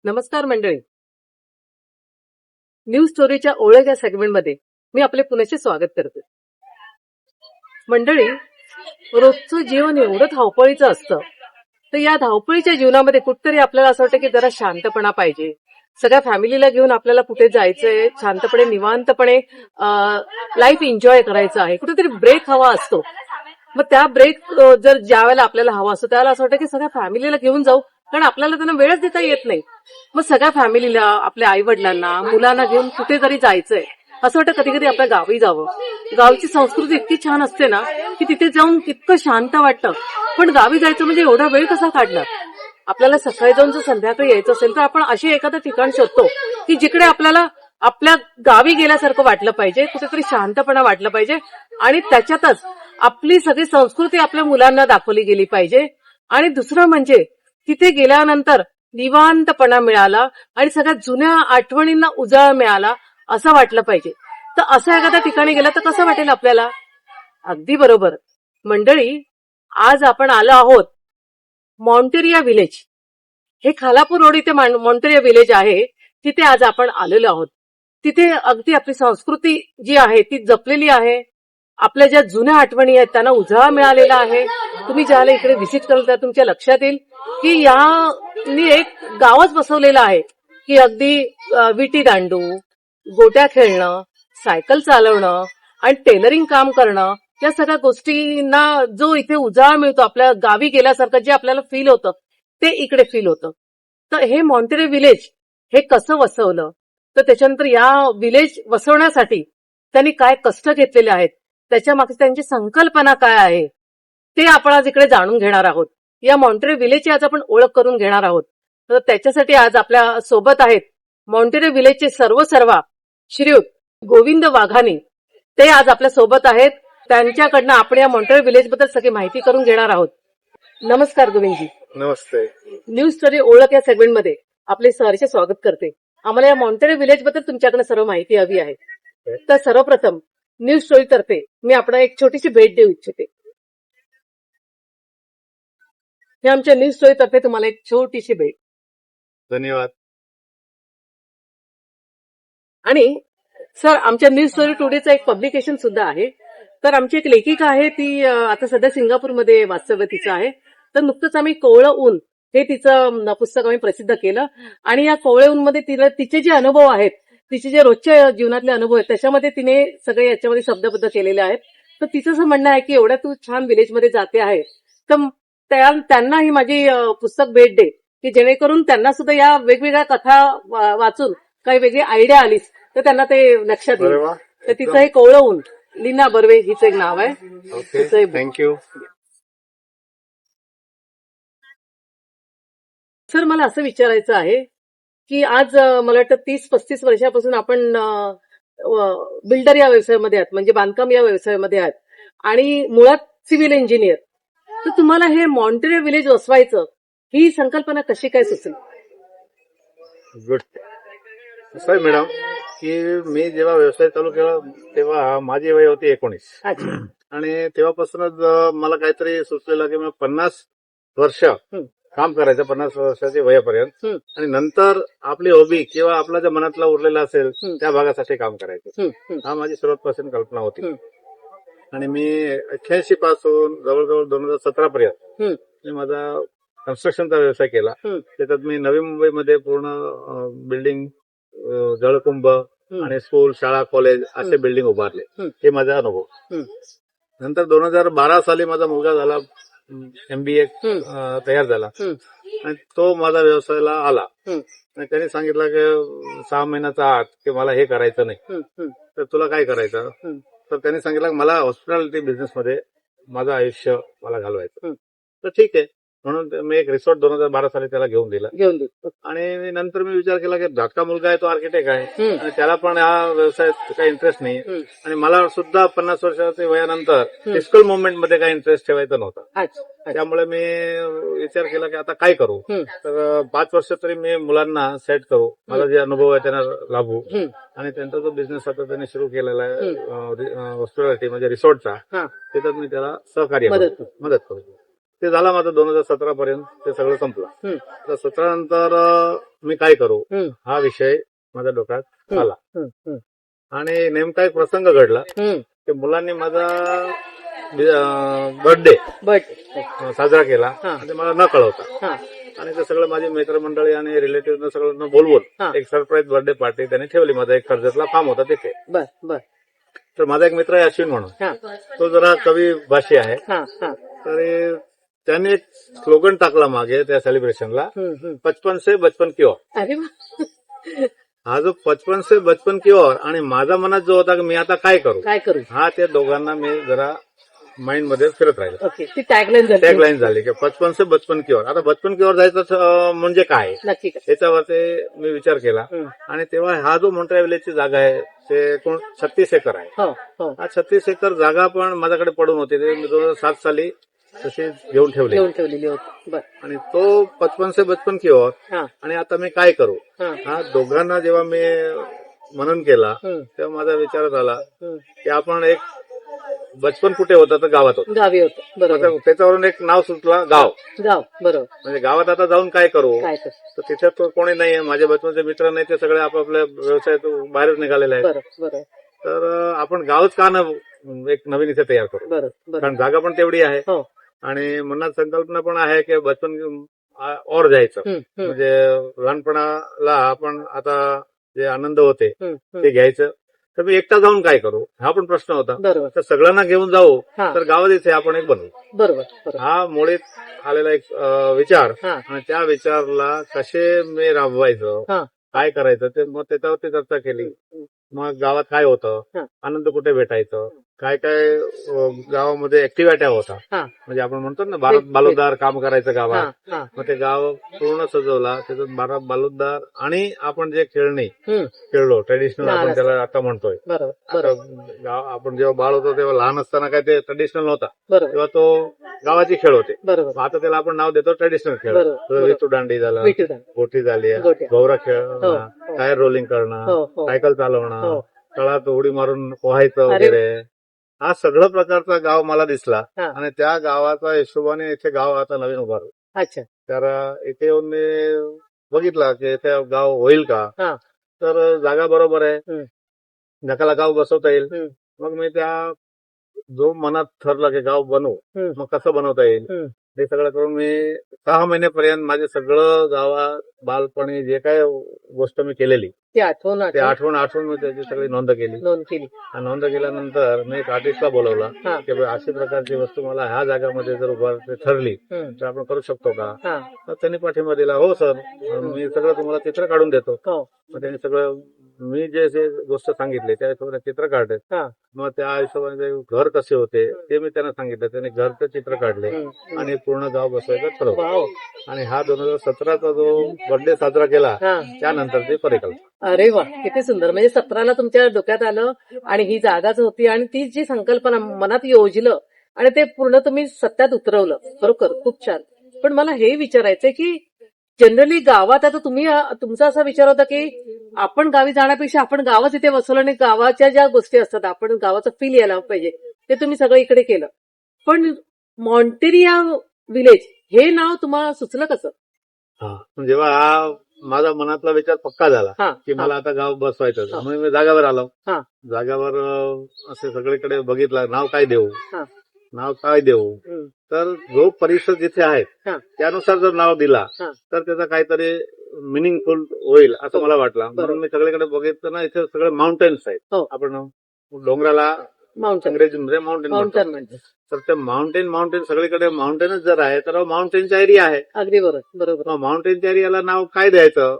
नमस्कार मंडळी. न्यूज स्टोरीच्या ओळख या सेगमेंटमध्ये मी आपले पुनश्च स्वागत करते. मंडळी, रोजचं जीवन एवढं धावपळीचं असतं, तर या धावपळीच्या जीवनामध्ये कुठतरी आपल्याला असं वाटतं की जरा शांतपणा पाहिजे. सगळ्या फॅमिलीला घेऊन आपल्याला कुठे जायचंय, शांतपणे निवांतपणे लाईफ एन्जॉय करायचं आहे, कुठेतरी ब्रेक हवा असतो. मग त्या ब्रेक जर ज्या वेळेला आपल्याला हवा असतो त्यावेळेला असं वाटतं की सगळ्या फॅमिलीला घेऊन जाऊ, कारण आपल्याला त्यांना वेळच देता येत नाही. मग सगळ्या फॅमिलीला, आपल्या आई वडिलांना, मुलांना घेऊन कुठेतरी जायचंय, असं वाटतं कधी कधी आपल्या गावी जावं. गावची संस्कृती इतकी छान असते ना की तिथे जाऊन इतकं शांत वाटतं. पण गावी जायचं म्हणजे एवढा वेळ कसा काढणार? आपल्याला सकाळी जाऊन जर संध्याकाळी यायचं असेल तर आपण अशी एखादं ठिकाण शोधतो की जिकडे आपल्याला आपल्या गावी गेल्यासारखं वाटलं पाहिजे, कुठेतरी शांतपणा वाटलं पाहिजे आणि त्याच्यातच आपली सगळी संस्कृती आपल्या मुलांना दाखवली गेली पाहिजे. आणि दुसरं म्हणजे तिथे गेल्यानंतर निवांतपणा मिळाला आणि सगळ्या जुन्या आठवणींना उजाळा मिळाला असं वाटलं पाहिजे. तर असं एखाद्या ठिकाणी गेलं तर कसं वाटेल आपल्याला? अगदी बरोबर. मंडळी, आज आपण आलो आहोत मॉन्टेरिया विलेज. हे खालापूर रोड इथे मॉन्टेरिया विलेज आहे, तिथे आज आपण आलेलो आहोत. तिथे अगदी आपली संस्कृती जी आहे ती जपलेली आहे. आपल्या ज्या जुन्या आठवणी आहेत त्यांना उजाळा मिळालेला आहे. तुम्ही ज्याला इकडे व्हिजिट कराल तर तुमच्या लक्षात येईल की यांनी एक गावच बसवलेलं आहे की अगदी विटी दांडू, गोट्या खेळणं, सायकल चालवणं आणि टेलरिंग काम करणं, या सगळ्या गोष्टींना जो इथे उजाळा मिळतो, आपल्या गावी गेल्यासारखं जे आपल्याला फील होतं ते इकडे फील होतं. तर हे मॉन्टेरे विलेज हे कसं वसवलं, तर त्याच्यानंतर या विलेज वसवण्यासाठी त्यांनी काय कष्ट घेतलेले आहेत, त्याच्या मागे त्यांची संकल्पना काय आहे, ते आपण आज इकडे जाणून घेणार आहोत. या मॉन्टेरे विलेजची आज आपण ओळख करून घेणार आहोत. तर त्याच्यासाठी आज आपल्या सोबत आहेत मॉन्टेरे विलेजचे सर्वा श्रीयुत गोविंद वाघानी. ते आज आपल्या सोबत आहेत. त्यांच्याकडनं आपण या मॉन्टेरे विलेज बद्दल सगळी माहिती करून घेणार आहोत. नमस्कार गोविंदजी. नमस्ते. न्यूज स्टोरी ओळख या सेगमेंटमध्ये आपले सहर्ष स्वागत करते. आम्हाला या मॉन्टेरे विलेज बद्दल तुमच्याकडे सर्व माहिती हवी आहे. तर सर्वप्रथम न्यूज स्टोरी तर्फे मी आपल्याला एक छोटीशी भेट देऊ इच्छिते. हे आमच्या न्यूज स्टोरी तर्फे तुम्हाला एक छोटीशी भेट. धन्यवाद. आणि सर, आमच्या न्यूज स्टोरी टुडेचं एक पब्लिकेशन सुद्धा आहे. तर आमची एक लेखिका आहे, ती आता सध्या सिंगापूरमध्ये वास्तव्य तिचं आहे. तर नुकतंच आम्ही कोवळं ऊन हे तिचं पुस्तक आम्ही प्रसिद्ध केलं. आणि या कोवळे ऊन मध्ये तिचे जे अनुभव आहेत, तिचे जे रोजच्या जीवनातले अनुभव आहेत, त्याच्यामध्ये तिने सगळे याच्यामध्ये शब्दबद्ध केलेले आहेत. तर तिचं असं म्हणणं आहे की एवढ्या तू छान विलेजमध्ये जाते आहे, तर त्यांना ही माझी पुस्तक भेट दे, की जेणेकरून त्यांना सुद्धा या वेगवेगळ्या कथा वाचून काही वेगळी आयडिया आलीच तर त्यांना ते लक्षात येईल. तर तिचं हे कोवळं ऊन, लीना बर्वे हिचं एक नाव आहे. Okay, thank you. सर, मला असं विचारायचं आहे की आज मला वाटतं 30-35 वर्षापासून आपण बिल्डर या व्यवसायामध्ये आहात, म्हणजे बांधकाम या व्यवसायामध्ये आहात आणि मुळात सिव्हिल इंजिनियर. तर तुम्हाला हे मॉन्टेरे विलेज वसवायचं ही संकल्पना कशी काय सुचली? गुड. असं आहे मॅडम की मी जेव्हा व्यवसाय चालू केला तेव्हा माझी वय होती 19. अच्छा. आणि तेव्हापासूनच मला काहीतरी सुचलेलं की मला 50 वर्ष काम करायचं, 50 वर्षाच्या वयापर्यंत. आणि नंतर आपली हॉबी किंवा आपला ज्या मनातला उरलेला असेल त्या भागासाठी काम करायचं. हा माझी सुरुवातपासून कल्पना होती. आणि मी 88 पासून जवळजवळ 2017 पर्यंत मी माझा कन्स्ट्रक्शनचा व्यवसाय केला. त्याच्यात मी नवी मुंबईमध्ये पूर्ण बिल्डिंग, जळकुंभ आणि स्कूल, शाळा, कॉलेज असे बिल्डिंग उभारले. हे माझा अनुभव. नंतर 2012 साली माझा मुलगा झाला, MBA तयार झाला आणि तो माझा व्यवसायाला आला. आणि त्याने सांगितलं की 6 महिन्याचा आत की मला हे करायचं नाही, तर तुला काय करायचं? तर त्याने सांगितलं मला हॉस्पिटॅलिटी बिझनेसमध्ये माझं आयुष्य मला घालवायचं. तर ठीक आहे म्हणून मी एक रिसॉर्ट 2012 साली त्याला घेऊन दिला. आणि नंतर मी विचार केला की धाकटा मुलगा आहे, तो आर्किटेक्ट आहे आणि त्याला पण हा व्यवसायात काही इंटरेस्ट नाही. आणि मला सुद्धा 50 वर्षाच्या वयानंतर फिजिकल मुवमेंटमध्ये काही इंटरेस्ट ठेवायचा नव्हता. त्यामुळे मी विचार केला की आता काय करू. तर 5 वर्ष तरी मी मुलांना सेट करू, माझा जे अनुभव आहे त्यांना लाभू. आणि त्यांचा जो बिझनेस आता त्यांनी सुरू केलेला आहे हॉस्पिटॅलिटी म्हणजे रिसॉर्टचा, त्याच्यात मी त्याला सहकार्य मदत करू. ते झाला माझं 2017 पर्यंत ते सगळं संपलं. तर 17 नंतर मी काय करू हा विषय माझ्या डोक्यात आला आणि नेमका एक प्रसंग घडला की मुलांनी माझा बर्थडे साजरा केला ते मला न कळवता आणि ते सगळं माझी मित्रमंडळी आणि रिलेटिव्ह सगळं बोलवून एक सरप्राईज बर्थडे पार्टी त्यांनी ठेवली. माझा एक कर्जतला फार्म होता तिथे. तर माझा एक मित्र आहे अश्विन म्हणून, तो जरा कवी भाषी आहे. तर त्यांनी एक स्लोगन टाकला मागे त्या सेलिब्रेशनला, 55 से बचपन की ओर. हा जो 55 से बचपन की ओर आणि माझ्या मनात जो होता की मी आता काय करू हा त्या दोघांना मी जरा माइंड मध्ये फिरत राहिलो. ती टॅगलाईन झाली की 55 से बचपन की ओर. आता बचपन की ओर जायचं म्हणजे काय याच्यावर ते मी विचार केला आणि तेव्हा हा जो मोंट्रिया विलेजची जागा आहे ते 36 एकर आहे. हा 36 एकर जागा पण माझ्याकडे पडून होती. ते मी 2007 साली तशी घेऊन ठेवलेली होती आणि तो 55 से बचपन की ओर आणि आता मी काय करू हा दोघांना जेव्हा मी मनन केला तेव्हा माझा विचारात आला की आपण एक बचपन कुठे होतं तर गावात होतं. गावी होतं बरोबर. त्याच्यावरून एक नाव सुचला गाव बरोबर. म्हणजे गावात आता जाऊन काय करू तर तिथे तो कोणी नाहीये. माझे बचपनचे मित्र नाही, ते सगळे आपापल्या व्यवसायातून बाहेरच निघालेले आहेत. तर आपण गावच का न एक नवीन इथे तयार करू, कारण जागा पण तेवढी आहे आणि मनात संकल्पना पण आहे की बचपन और जायचं म्हणजे लहानपणाला आपण आता जे आनंद होते ते घ्यायचं. तर मी एकटा जाऊन काय करू हा पण प्रश्न होता. तर सगळ्यांना घेऊन जाऊ तर गावात इथे आपण एक बनवू. बरोबर. हा मुळीत आलेला एक विचार आणि त्या विचारला कसे मी राबवायचं काय करायचं ते मग त्याच्यावरती चर्चा केली. मग गावात काय होतं, आनंद कुठे भेटायचं, काय काय गावामध्ये ऍक्टिव्हिट्या होता म्हणजे आपण म्हणतो ना भारत बालुदार काम करायचं गावात. मग ते गाव पूर्ण सजवला, त्याच्यात भारत बालुदार आणि आपण जे खेळणी खेळलो ट्रेडिशनल आपण त्याला आता म्हणतोय. आपण जेव्हा बाळ होतो तेव्हा लहान असताना काय ते ट्रेडिशनल नव्हता, तेव्हा तो गावाचे खेळ होते. आता त्याला आपण नाव देतो ट्रेडिशनल खेळ. विटू दांडी झाला, गोटी झाली, गौरा खेळ, टायर रोलिंग करणं, सायकल चालवणं, तळात उडी मारून पोहायचं वगैरे, हा सगळं प्रकारचा गाव मला दिसला आणि त्या गावाचा हिशोबाने इथे गाव आता नवीन उभारलं. तर इथे येऊन मी बघितलं की इथे गाव होईल का, तर जागा बरोबर आहे, नकाला गाव बसवता येईल. मग मी त्या जो मनात ठरलं की गाव बनवू, मग कसं बनवता येईल हे सगळं करून मी 6 महिन्यापर्यंत माझे सगळं गावात बालपणी जे काय गोष्ट मी केलेली ते आठवण मी त्याची सगळी नोंद केली. नोंद केल्यानंतर मी एक आर्टिस्टला बोलवला की अशी प्रकारची वस्तू मला ह्या जागामध्ये जर उभारायची ठरली तर आपण करू शकतो का. तर त्यांनी पाठिंबा दिला. हो सर, मी सगळं तुम्हाला चित्र काढून देतो. मग त्यांनी सगळं मी जे गोष्ट सांगितली त्या हिशोबाने चित्र काढले. मग त्या हिशोबाने घर कसे होते ते मी त्यांना सांगितलं. त्यांनी घरचं चित्र काढले आणि पूर्ण गाव बसवायचं ठरवलं. आणि हा 2017चा जो बर्थडे साजरा केला त्यानंतर ते परिकल्पना. अरे वा, किती सुंदर. म्हणजे 17ला तुमच्या डोक्यात आलं आणि ही जागाच होती आणि ती जी संकल्पना मनात योजलं आणि ते पूर्ण तुम्ही सत्यात उतरवलं. खरोखर खूप छान. पण मला हे विचारायचंय की जनरली गावात आता तुमचा असा विचार होता की आपण गावी जाण्यापेक्षा आपण गावच इथे बसवलं आणि गावाच्या ज्या गोष्टी असतात आपण गावाचा फील यायला पाहिजे ते तुम्ही सगळं इकडे केलं. पण मॉन्टेरिया विलेज हे नाव तुम्हाला सुचलं कसं? जेव्हा हा माझा मनातला विचार पक्का झाला की मला आता गाव बसवायचं, म्हणून मी जागावर आलो. जागावर असे सगळीकडे बघितलं नाव काय देऊ. तर जो परिसर जिथे आहे त्यानुसार जर नाव दिला तर त्याचा काहीतरी मिनिंगफुल होईल असं मला वाटलं. म्हणून मी सगळीकडे बघितलं ना, इथे सगळे माउंटेन्स आहेत. आपण डोंगराला इंग्रजीमध्ये माउंटेन तर ते माउंटेन सगळीकडे माउंटेनच जर आहे तर माउंटेनचा एरिया आहे. अगदी बरोबर. माउंटेनच्या एरियाला नाव काय द्यायचं,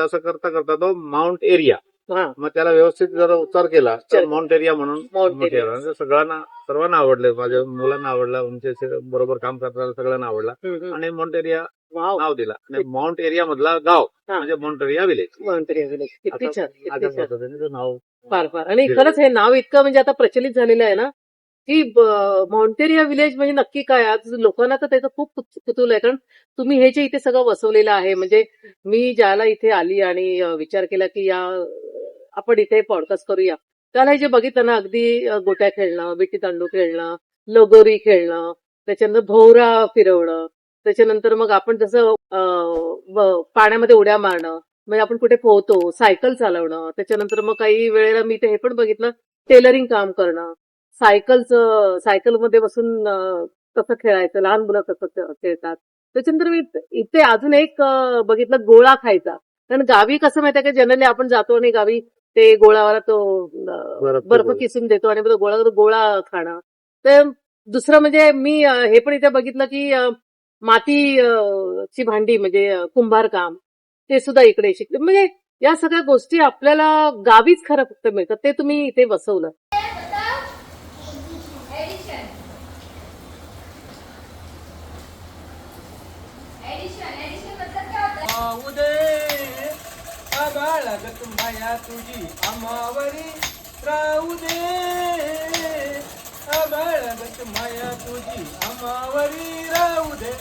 असं करता तो माउंट एरिया. मग त्याला व्यवस्थित जर उच्चार केला तर माउंट एरिया म्हणून सर्वांना आवडले. माझ्या मुलांना आवडला, आमच्या बरोबर काम करताना सगळ्यांना आवडला आणि माउंट एरिया नाव दिला. आणि माउंट एरिया मधला गाव म्हणजे मॉन्टेरिया विलेज. किती छान नाव फार. आणि खरंच हे नाव इतकं म्हणजे आता प्रचलित झालेलं आहे ना की मॉन्टेरिया विलेज म्हणजे नक्की काय. आज लोकांना तर त्याचं खूप कुतूहल आहे, कारण तुम्ही हे जे इथे सगळं बसवलेलं आहे. म्हणजे मी ज्याला इथे आली आणि विचार केला की आपण इथे पॉडकास्ट करूया, त्याला हे जे बघितलं ना, अगदी गोट्या खेळणं, विटी दांडू खेळणं, लगोरी खेळणं, त्याच्यानंतर भोवरा फिरवणं, त्याच्यानंतर मग आपण जसं पाण्यामध्ये उड्या मारणं, म्हणजे आपण कुठे पोहतो, सायकल चालवणं, त्याच्यानंतर मग काही वेळेला मी ते हे पण बघितलं, टेलरिंग काम करणं, सायकलमध्ये बसून कसं खेळायचं, लहान मुलं कसं खेळतात. त्याच्यानंतर मी इथे अजून एक बघितलं, गोळा खायचा. कारण गावी कसं माहितीये का, जनरली आपण जातो आणि गावी ते गोळावाला तो बर्फ गोळा. किसून देतो आणि मग तो गोळा खाणं. तर दुसरं म्हणजे मी हे पण इथे बघितलं की माती ची भांडी म्हणजे कुंभारकाम ते सुद्धा इकडे शिकले. म्हणजे या सगळ्या गोष्टी आपल्याला गावीच खरं फक्त मिळतात, ते तुम्ही इथे बसवलं. उदे आबाळगत माया तुझी आमावरी राहू दे आबाळगत माया तुझी आमावरी राहू दे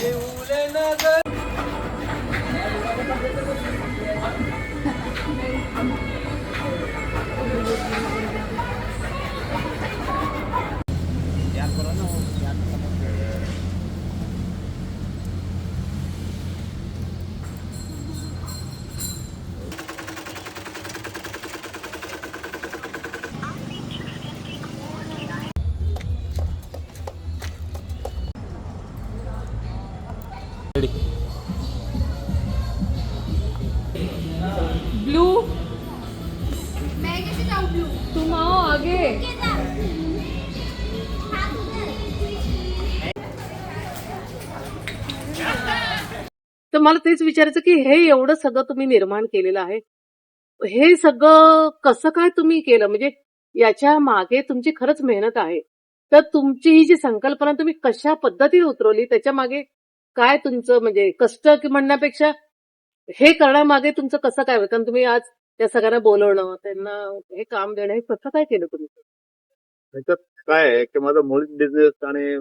देऊले नगर ब्लू मैं कैसे जाऊँ ब्लू? तुम आओ आगे. तर मला तेच विचारायचं की हे एवढं सगळं तुम्ही निर्माण केलेलं आहे, हे सगळं कसं काय तुम्ही केलं? म्हणजे याच्या मागे तुमची खरंच मेहनत आहे. तर तुमची ही जी संकल्पना तुम्ही कशा पद्धतीने उतरवली, त्याच्या मागे काय तुमचं म्हणजे कष्ट म्हणण्यापेक्षा हे करण्यामागे तुमचं कसं काय होतं? कारण तुम्ही आज त्या सगळ्यांना बोलवणं, त्यांना हे काम देणं, हे कसं काय केलं तुम्ही? त्याच्यात काय आहे की माझा मुळीच बिझनेस आणि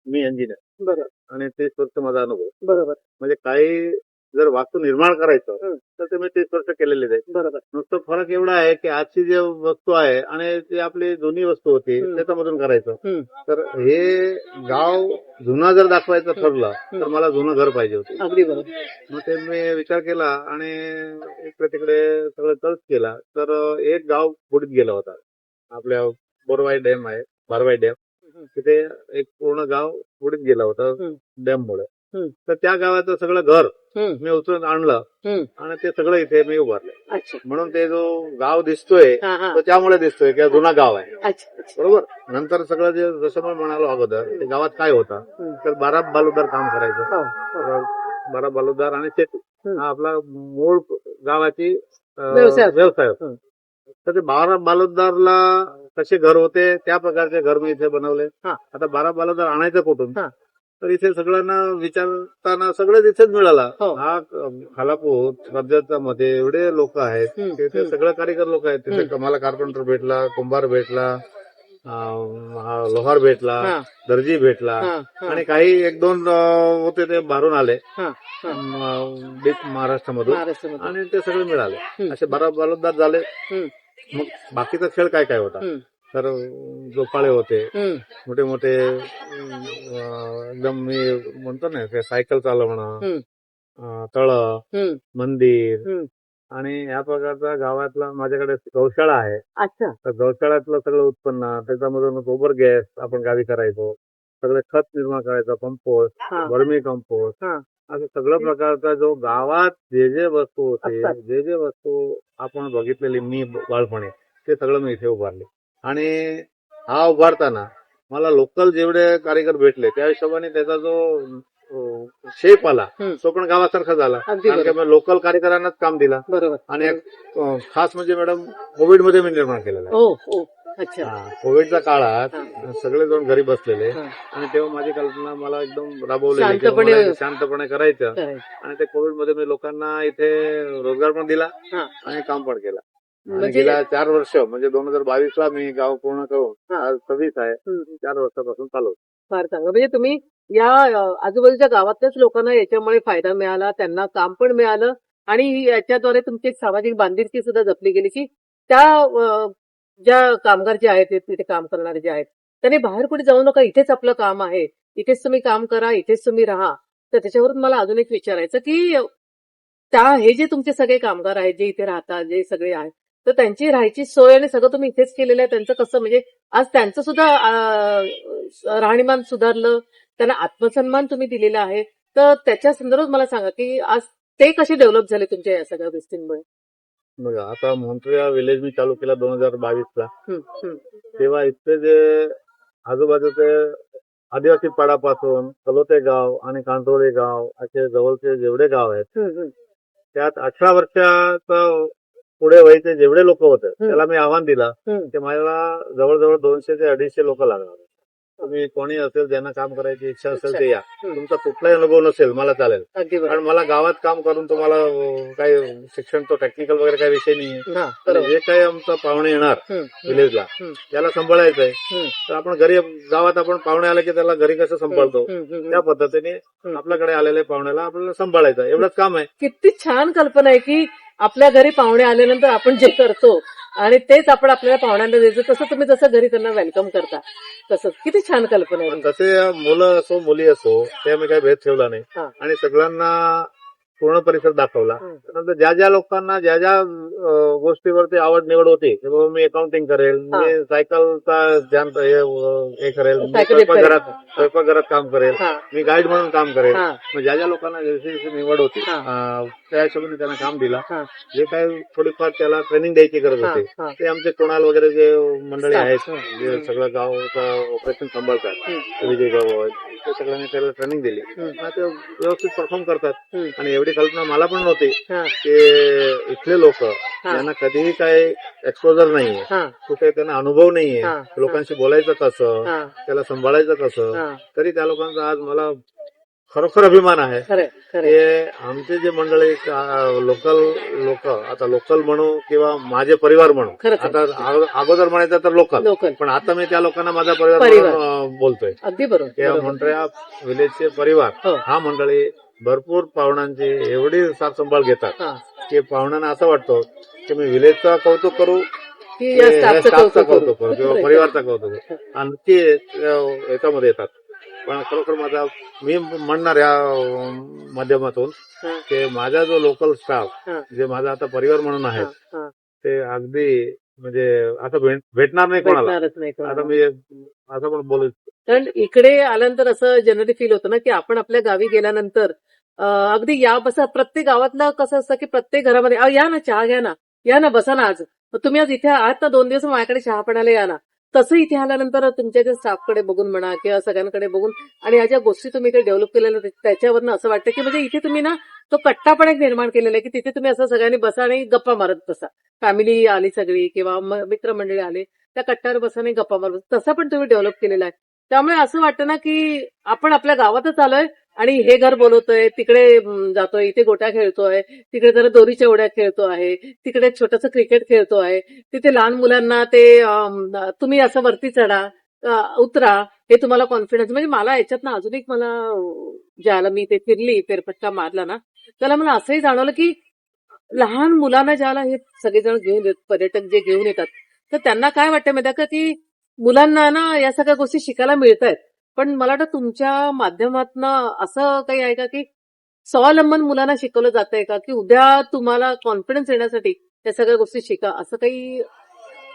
मी इंजिनियर बरोबर आणि 30 वर्ष माझा अनुभव. बरोबर म्हणजे काही जर वास्तू निर्माण करायचं तर ते मी 30 वर्ष केलेले आहेत. बरोबर नुसतं फरक एवढा आहे की आजची जी वस्तू आहे आणि ती आपली जुनी वस्तू होती त्याच्यामधून करायचं. हम्म. तर हे गाव जुना जर दाखवायचं ठरलं तर मला जुनं घर पाहिजे होतं. अगदी बरोबर. मग ते मी विचार केला आणि इकडे तिकडे सगळं सर्च केला तर एक गाव बुडीत गेला होता. आपल्या बोरवाई डॅम आहे, बारवाई डॅम, तिथे एक पूर्ण गाव बुडीत गेला होता डॅममुळे. तर त्या गावाचं सगळं घर मी उचलून आणलं आणि ते सगळं इथे मी उभारलं. अच्छा म्हणून ते जो गाव दिसतोय हा हा तो त्यामुळे दिसतोय की जुना गाव आहे. अच्छा अच्छा बरोबर. नंतर सगळं जे जसं मी म्हणालो अगोदर ते गावात काय होतं तर 12 बालुदार काम करायचं. हो, 12 बालुदार आणि शेती हा आपला मूळ गावाची व्यवसाय होता. तर ते 12 बालुदारला कसे घर होते त्या प्रकारचे घर मी इथे बनवले. आता 12 बालुदार आणायचं कुठून? तर इथे सगळ्यांना विचारताना सगळं इथेच मिळाला. हा खालापूर कर्जतच्या मध्ये एवढे लोक आहेत, तिथे सगळे कारीगर लोक आहेत. तिथे मला कार्पेंटर भेटला, कुंभार भेटला, लोहार भेटला, दर्जी भेटला आणि काही 1-2 होते ते बाहेरून आले महाराष्ट्रामधून आणि ते सगळे मिळाले. असे 12 बालुदार झाले. मग बाकीचा खेळ काय काय होता तर झोपाळे होते, मोठे मोठे एकदम मी म्हणतो ना ते सायकल चालवणं, तळं, मंदिर आणि या प्रकारचा गावातला माझ्याकडे गौशाळा आहे. अच्छा तर गौशाळ्यातलं सगळं उत्पन्न त्याच्यामधून गोबर गॅस आपण गावी करायचो, सगळं खत निर्माण करायचं, कंपोस्ट, वर्मी कंपोस्ट, असं सगळं प्रकारचा जो गावात जे जे वस्तू होते, जे जे वस्तू आपण बघितलेली मी बाळपणे, ते सगळं मी इथे उभारले. आणि हा उभारताना मला लोकल जेवढे कारीगर भेटले त्या हिशोबाने त्याचा जो शेप आला तो पण गावासारखा झाला. कारण की लोकल कारीगरांनाच काम दिला. बरोबर. आणि खास म्हणजे मॅडम कोविडमध्ये मी निर्माण केलेला आहे. अच्छा कोविडच्या काळात सगळे जण घरी बसलेले आणि तेव्हा माझी कल्पना मला एकदम राबवलेली शांतपणे करायचं आणि ते कोविडमध्ये मी लोकांना इथे रोजगार पण दिला आणि काम पण केलं. गेल्या 4 वर्ष म्हणजे 2022ला मी गाव पूर्ण करून आज 26 आहे, 4 वर्षापासून चालू. फार चांगलं. म्हणजे तुम्ही या आजूबाजूच्या गावातल्याच लोकांना याच्यामुळे फायदा मिळाला, त्यांना काम पण मिळालं आणि याच्याद्वारे तुमची एक सामाजिक बांधिलकी सुद्धा जपली गेली की त्या ज्या कामगार जे आहेत तिथे काम करणारे जे आहेत त्यांनी बाहेर कुठे जाऊ नका, इथेच आपलं काम आहे इथेच तुम्ही काम करा, इथेच तुम्ही राहा. तर त्याच्यावरून मला अजून एक विचारायचं की हे जे तुमचे सगळे कामगार आहेत, जे इथे राहतात, जे सगळे आहेत, तर त्यांची राहायची सोय आणि सगळं तुम्ही इथेच केलेलं आहे. त्यांचं कसं म्हणजे आज त्यांचं सुद्धा राहणीमान सुधारलं, त्यांना आत्मसन्मान तुम्ही दिलेला आहे. तर त्याच्या संदर्भात मला सांगा की आज ते कसे डेव्हलप झाले तुमच्या या सगळ्या गोष्टींमुळे? बघा, आता मोंट्रिया विलेज मी चालू केला 2022ला. हं, हं. तेव्हा इथले जे आजूबाजूचे आदिवासी पाडापासून कलोते गाव आणि कांटोळे गाव असे जवळचे जेवढे गाव आहेत, हं, हं. त्यात 18 वर्षाचं पुढे वयाचे जेवढे लोक होते त्याला मी आव्हान दिलं हं. की मला जवळजवळ 200 ते 250 लोक लागणार. तुम्ही कोणी असेल ज्यांना काम करायची इच्छा असेल ते या. हं. तुमचा कुठलाही अनुभव नसेल मला चालेल, अगदी बरोबर. कारण मला गावात काम करून तुम्हाला काही शिक्षण तो टेक्निकल वगैरे काही विषय नाहीये. हा, आणि बरोबर. जे काही आमचा पाहुणे येणार हं, विलेजला हं. त्याला सांभाळायचंय, हं. तर आपण घरी गावात आपण पाहुणे आले की त्याला घरी कसं सांभाळतो हं, हं, हं. त्या पद्धतीने आपल्याकडे आलेल्या पाहुण्याला आपल्याला सांभाळायचं एवढंच काम आहे. किती छान कल्पना आहे की आपल्या घरी पाहुणे आल्यानंतर आपण जे करतो आणि तेच आपण आपल्याला पाहुण्यांना द्यायचं, तसं तुम्ही जसं घरी त्यांना वेलकम करता तसंच. किती छान कल्पना आहे. पण तसे मुलं असो मुली असो ते आम्ही काही भेद ठेवला नाही हा. आणि सगळ्यांना पूर्ण परिसर दाखवला. हं. त्यानंतर ज्या ज्या लोकांना ज्या ज्या गोष्टीवरती आवड निवड होती की बाबा मी अकाउंटिंग करेल, हा. मी सायकलचा हे करेल, मी सायकल रिपेअर. स्वयंपाकघरात काम करेल, हा. मी गाईड म्हणून काम करेल. हा. मग ज्या ज्या लोकांना जशी जशी निवड होती हा. त्या हिशोबाने त्यांना काम दिला. हा. जे काही थोडीफार त्याला ट्रेनिंग द्यायची गरज हा. होती हा. ते आमचे कोणाल वगैरे जे मंडळी Staff. आहेत हं. जे सगळं गावचं ऑपरेशन सांभाळतात, हं. विजय गाव ते सगळ्यांनी त्याला ट्रेनिंग दिली. हं. आणि ते व्यवस्थित परफॉर्म करतात. हं. आणि एवढी कल्पना मला पण नव्हती हा. की इथले लोक यांना कधीही काही एक्सपोजर नाहीये, हा. कुठे त्यांना अनुभव नाहीये, हा. लोकांशी बोलायचं कसं, हा. त्याला सांभाळायचं कसं, हा. तरी त्या लोकांचा आज मला खरोखर अभिमान आहे. खरंय खरंय. ते आमचे जे मंडळी लोकल लोक, आता लोकल म्हणू किंवा माझे परिवार म्हणू, खरंच आहे. आता अगोदर म्हणायचं तर लोकल, लोकल. पण आता मी त्या लोकांना माझा परिवार परिवार. म्हणून बोलतोय. अगदी बरोबर. त्या बरोबर. मोंट्रिया विलेजचे परिवार हो. हा मंडळी भरपूर पाहुण्यांची एवढी साथ संभाळ घेतात हा. की पाहुण्यांना असं वाटतं की मी विलेजचा कौतुक करू की या स्टाफचं स्टाफचा कौतुक कौतुक करू किंवा करू. परिवाराचा कौतुक करू, आणि ते याच्यामध्ये येतात. पण खरोखर माझा मी म्हणणार या माध्यमातून हा. की माझा जो लोकल स्टाफ हा. जे माझा आता परिवार म्हणून आहे हा. हा. ते अगदी म्हणजे असं भेटणार नाही कोणाला. भेटणारच नाही कोणाला. आता मी असं पण बोलू, कारण इकडे आल्यानंतर असं जनरली फील होतं ना की आपण आपल्या गावी गेल्यानंतर अगदी या बसा, प्रत्येक गावातलं कसं असतं की प्रत्येक घरामध्ये या ना चहा घ्या ना, या ना बसा ना, आज तुम्ही आज इथे आहात ना 2 दिवस माझ्याकडे चहा पाण्याला या ना. तसं इथे आल्यानंतर तुमच्या ज्या स्टाफकडे बघून म्हणा किंवा सगळ्यांकडे बघून आणि या ज्या गोष्टी तुम्ही इथे डेव्हलप केलेल्या त्याच्यावरनं असं वाटतं की म्हणजे इथे तुम्ही ना तो कट्टा पण एक निर्माण केलेला आहे की तिथे तुम्ही असं सगळ्यांनी बसा आणि गप्पा मारत बसा. फॅमिली आली सगळी किंवा मित्रमंडळी आले त्या कट्ट्यावर बसा आणि गप्पा मारत बसा. तसा पण तुम्ही डेव्हलप केलेला आहे. त्यामुळे असं वाटतं ना की आपण आपल्या गावातच आलोय आणि हे घर बोलवतोय, तिकडे जातोय, इथे गोट्या खेळतोय, तिकडे जरा दोरीच्या उड्या खेळतो आहे, तिकडे एक छोटंसं क्रिकेट खेळतो आहे, तिथे लहान मुलांना ते तुम्ही असं वरती चढा, उतरा, हे तुम्हाला कॉन्फिडन्स. म्हणजे मला याच्यातनं अजून एक मला ज्याला मी ते फिरली फेरफटका मारला ना त्याला मला असंही जाणवलं की लहान मुलांना ज्याला हे सगळेजण घेऊन येतात, पर्यटक जे घेऊन येतात, तर त्यांना काय वाटतं माहिती का की मुलांना ना या सगळ्या गोष्टी शिकायला मिळत आहेत. पण मला वाटतं तुमच्या माध्यमातनं असं काही आहे का की स्वावलंबन मुलांना शिकवलं जात आहे का की उद्या तुम्हाला कॉन्फिडन्स येण्यासाठी या सगळ्या गोष्टी शिका, असं काही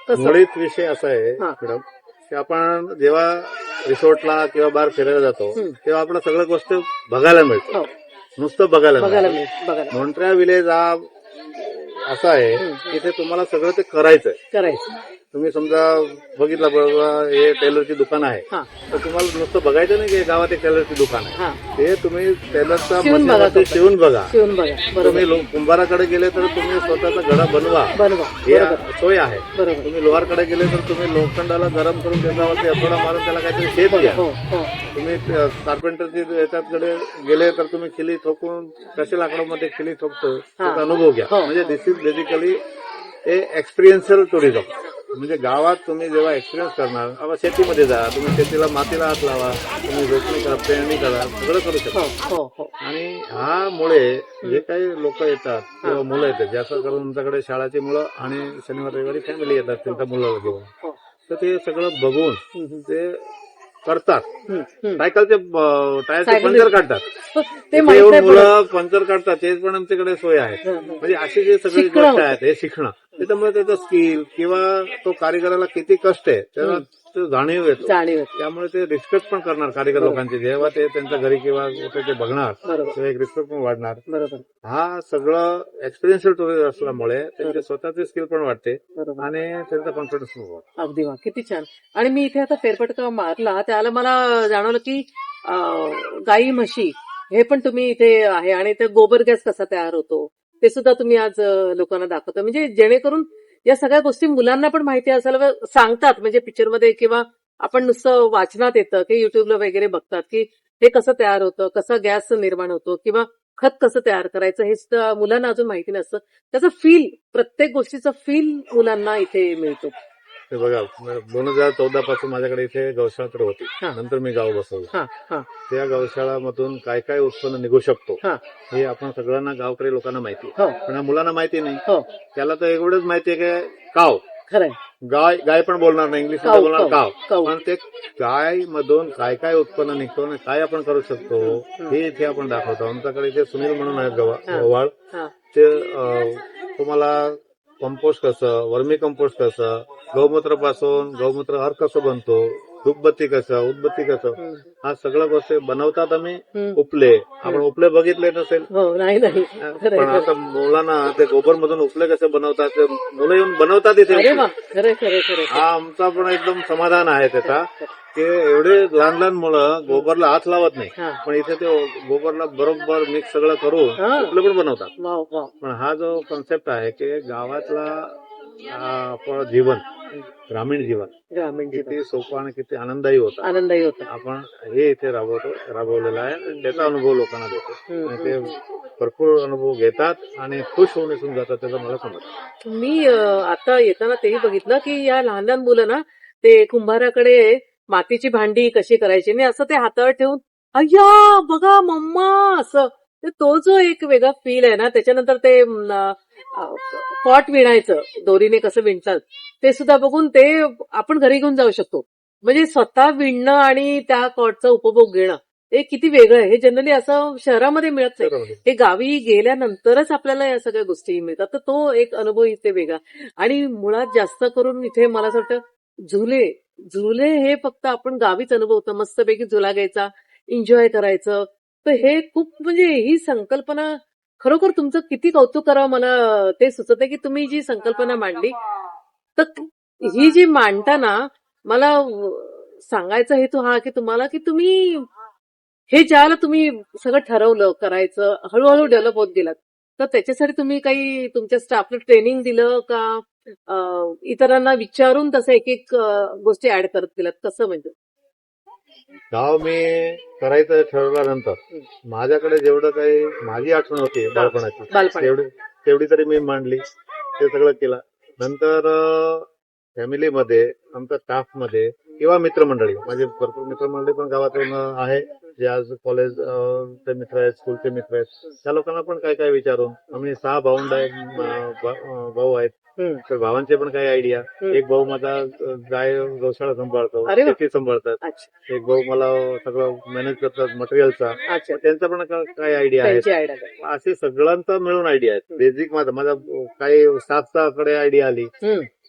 कसं? मुळीच विषय असा आहे हा. मॅडम की आपण जेव्हा रिसॉर्टला किंवा बाहेर फिरायला जातो तेव्हा आपल्याला सगळ्या गोष्टी बघायला मिळतं, हो, नुसतं बघायला बघायला मिळतं. मिळेल, बघायला मोंट्रिया विलेज हा असा आहे की ते तुम्हाला सगळं ते करायचंय. करायचं. तुम्ही समजा बघितलं बरोबर हे टेलरची दुकान आहे, हा. तर तुम्हाला नुसतं बघायचं नाही की गावात एक टेलरची दुकान आहे. हा. ते तुम्ही टेलरचा शिवून बघा, मशीनवरती शिवून बघा. शिवून बघा. बरोबर. तुम्ही कुंभाराकडे गेले तर तुम्ही स्वतःचा घडा बनवा, बनवा. हे बरोबर. सोय आहे. बरोबर. तुम्ही लोहारकडे गेले तर तुम्ही लोखंडाला गरम करून त्याच्यावरती अथोडा मारून त्याला काहीतरी शेप घ्या. हो, हो. तुम्ही कार्पेंटरची याच्याकडे गेले तर तुम्ही खिली ठोकून कसे लाकडामध्ये खिली ठोकतो त्याचा अनुभव घ्या. हो. म्हणजे दिस इज बेसिकली हे एक्सपिरियन्शियल टुरिझम. म्हणजे गावात तुम्ही जेव्हा एक्सपिरियन्स करणार, आता शेतीमध्ये जा, तुम्ही शेतीला मातीला हात लावा, तुम्ही रोपणी करा, पेरणी करा, सगळं करू शकता. हो, हो, हो. आणि ह्यामुळे जे काही लोक येतात किंवा मुलं येतात, जास्त करून तुमच्याकडे शाळाची मुलं आणि शनिवार रविवारी फॅमिली येतात त्यांच्या मुलाला घेऊन, हो. तर ते सगळं बघून ते करतात. हम्म, हम्म. सायकलचे टायरचे सायकल- पंक्चर काढतात. ते तिथे माहित येऊन नाही पडत. मुलं पंक्चर काढतात, ते पण आमच्याकडे सोय आहे. म्हणजे अशी जी सगळी शिकणं गोष्ट होतं. आहेत हे शिकणं, त्याच्यामुळे त्याचं स्किल किंवा तो कारिगराला किती कष्ट आहे त्याला तो जाणीव येतो. जाणीव होते. त्यामुळे ते रिस्पेक्ट पण करणार कारिगर लोकांची, जेव्हा ते त्यांच्या घरी किंवा कुठे ते बघणार बरोबर तेव्हा एक रिस्पेक्ट पण वाढणार. बरोबर हा सगळं एक्सपिरियन्शियल टुरिस्ट असल्यामुळे त्यांचे स्वतःचे स्किल पण वाढते बरोबर आणि त्यांचा कॉन्फिडन्स पण वाढतो. अगदी वा किती छान. आणि मी इथे आता फेरफटका मारला त्याला मला जाणवलं की गाई म्हशी हे पण तुम्ही इथे आहे आणि ते गोबर गॅस कसा तयार होतो ते सुद्धा तुम्ही आज लोकांना दाखवता, म्हणजे जेणेकरून या सगळ्या गोष्टी मुलांना पण माहिती असायला सांगतात, म्हणजे पिक्चरमध्ये किंवा आपण नुसतं वाचनात येतं की युट्यूबला वगैरे बघतात की हे कसं तयार होतं, कसं गॅस निर्माण होतो किंवा खत कसं तयार करायचं हे सुद्धा मुलांना अजून माहिती नसतं. त्याचं फील, प्रत्येक गोष्टीचं फील मुलांना इथे मिळतो. ते बघा 2014 पासून माझ्याकडे इथे गौशाळा तर होती, हा. नंतर मी गाव बसवलं. हा हा त्या गौशाळामधून काय काय उत्पन्न निघू शकतो हा हे आपण सगळ्यांना गावकरी लोकांना माहिती आहे. हो पण या मुलांना माहिती नाही. हो त्याला तर एवढंच माहिती आहे की काव, खरंय. गाय गाय पण बोलणार नाही, इंग्लिश काव, बोलणार काव, काव. काव. पण ते गाय मधून काय काय उत्पन्न निघतो आणि काय आपण करू शकतो हे इथे आपण दाखवतो. आमच्याकडे इथे सुनील म्हणून आहेत गव्हाळ, हा ते तुम्हाला कंपोस्ट कसं, वर्मी कंपोस्ट कसं, गौमूत्र पासून गौमूत्र हर कसं बनतो, धूपबत्ती कसं, उदबत्ती कसं, हा सगळ्या गोष्टी बनवतात आम्ही. उपले, आपण उपले बघितले नसेल, हो नाही नाही खरंय, पण आता मुलांना ते गोबर मधून उपले कसे बनवतात ते मुलं येऊन बनवतात इथे. अरे वा खरे खरे खरे. हा आमचा पण एकदम समाधान आहे त्याचा, की एवढे लहान लहान मुलं गोबरला हात लावत नाही, हा. पण इथे ते गोबरला बरोबर मिक्स सगळं करून हा. उपले पण बनवतात. Wow wow. पण हा जो कॉन्सेप्ट आहे की गावातला आपलं जीवन, ग्रामीण जीवन ग्रामीण जीवन किती सोपं आणि किती आनंददायी होतं, आनंदही होता. आपण हे इथे राबवलेलं आहे आणि त्याचा अनुभव लोकांना देतो आणि ते भरपूर अनुभव घेतात आणि खुश होऊन इथून जातात, त्याचा मला समजतं. मी आता येताना तेही बघितलं की या लहान लहान मुलं ना ते कुंभाराकडे मातीची भांडी कशी करायची आणि असं ते हातावर ठेवून अय्या बघा मम्मा असं, तर तो जो एक वेगळा फील आहे ना, त्याच्यानंतर ते पॉट विणायचं, दोरीने कसं विणतात ते सुद्धा बघून ते आपण घरी घेऊन जाऊ शकतो. म्हणजे स्वतः विणणं आणि त्या कॉटचा उपभोग घेणं हे किती वेगळं आहे. हे जनरली असं शहरामध्ये मिळत नाही, हे गावी गेल्यानंतरच आपल्याला या सगळ्या गोष्टी मिळतात. तर तो एक अनुभव इथे वेगळा. आणि मुळात जास्त करून इथे मला असं वाटतं झुले झुले हे फक्त आपण गावीच अनुभवतो, मस्तपैकी झुला घ्यायचा, एन्जॉय करायचं. तर हे खूप म्हणजे ही संकल्पना खरोखर तुमचं किती कौतुक करावं मला ते सुचत आहे की तुम्ही जी संकल्पना मांडली, तर ही जी मांडताना मला सांगायचा हेतू हा की तुम्हाला की तुम्ही हे ज्याला तुम्ही सगळं ठरवलं करायचं, हळूहळू डेव्हलप होत गेलात, तर त्याच्यासाठी तुम्ही काही तुमच्या स्टाफला ट्रेनिंग दिलं का इतरांना विचारून तसं एक एक गोष्टी ऍड करत गेलात, कसं म्हणजे? गाव मी करायचं ठरवल्यानंतर माझ्याकडे जेवढं काही माझी आठवण होती बालपणाची बालपण तेवढी तरी मी मांडली, ते सगळं केलं. नंतर फॅमिलीमध्ये, आमच्या स्टाफमध्ये किंवा मित्रमंडळी, माझे भरपूर मित्रमंडळी पण गावातून आहे, जे आज कॉलेजचे मित्र आहेत, स्कूलचे मित्र आहेत, त्या लोकांना पण काय काय विचारून आम्ही 6 भाऊ आहेत. तर भावांचे पण काही आयडिया, एक भाऊ माझा गाय गौशाळा सांभाळतो, अरे वा. शेती सांभाळतात, अच्छा एक भाऊ मला सगळं मॅनेज करतात मटेरियलचा, अच्छा त्यांचा पण काय आयडिया आहे. त्यांची आयडिया. असे सगळ्यांचा मिळून आयडिया आहेत. बेसिक माझा काही स्टाफच्याकडे आयडिया आली,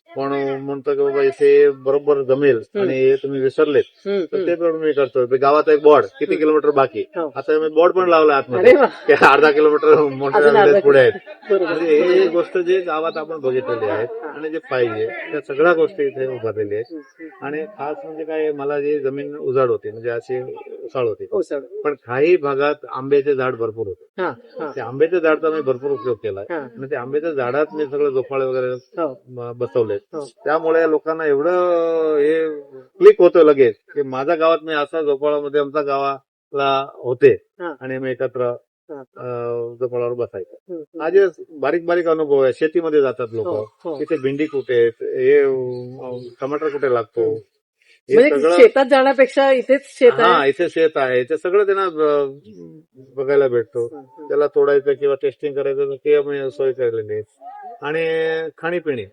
पण म्हणतो की बाबा इथे बरोबर जमेल आणि हे तुम्ही विसरलेत, तर ते पण मी करतो. गावात एक बोर्ड किती किलोमीटर बाकी, हो. आता मी बोर्ड पण लावला अरे आतमध्ये, वा. ते 1/2 किलोमीटर मोठ्या अजून अर्धा पुढे आहेत. बरोबर. म्हणजे हे गोष्ट जे गावात आपण बघितलेली आहेत आणि जे पाहिजे त्या सगळ्या गोष्टी इथे उभारलेल्या आहेत. आणि खास म्हणजे काय, मला जी जमीन उजाड होती म्हणजे अशी उसाळ होती, हो सर. पण काही भागात आंब्याचे झाड भरपूर होते. हा हा त्या आंब्याच्या झाडाचा मी भरपूर उपयोग केलाय हा. आणि त्या आंब्याच्या झाडात मी सगळे झोपाळे वगैरे हो बसवले. हो. त्यामुळे लोकांना एवढं हे क्लिक होतं लगेच की माझ्या गावात मी असा झोपाळ्यामध्ये आमच्या गावाला होते हा. आणि मी एकत्र हा. झोपाळ्यावर बसायचं. म्हणजे आज बारीक बारीक अनुभव आहे. शेतीमध्ये जातात हो, हो. लोक, तिथे भेंडी कुठे आहेत, हे टमाटर कुठे लागतो, हे सगळं शेतात जाण्यापेक्षा इथेच शेत हा आहे. इथे शेत आहे, ते सगळं त्यांना बघायला भेटतो. त्याला तोडायचं किंवा टेस्टिंग करायचं ते आम्ही सोय केलेली आहे. आणि खाणीपिणी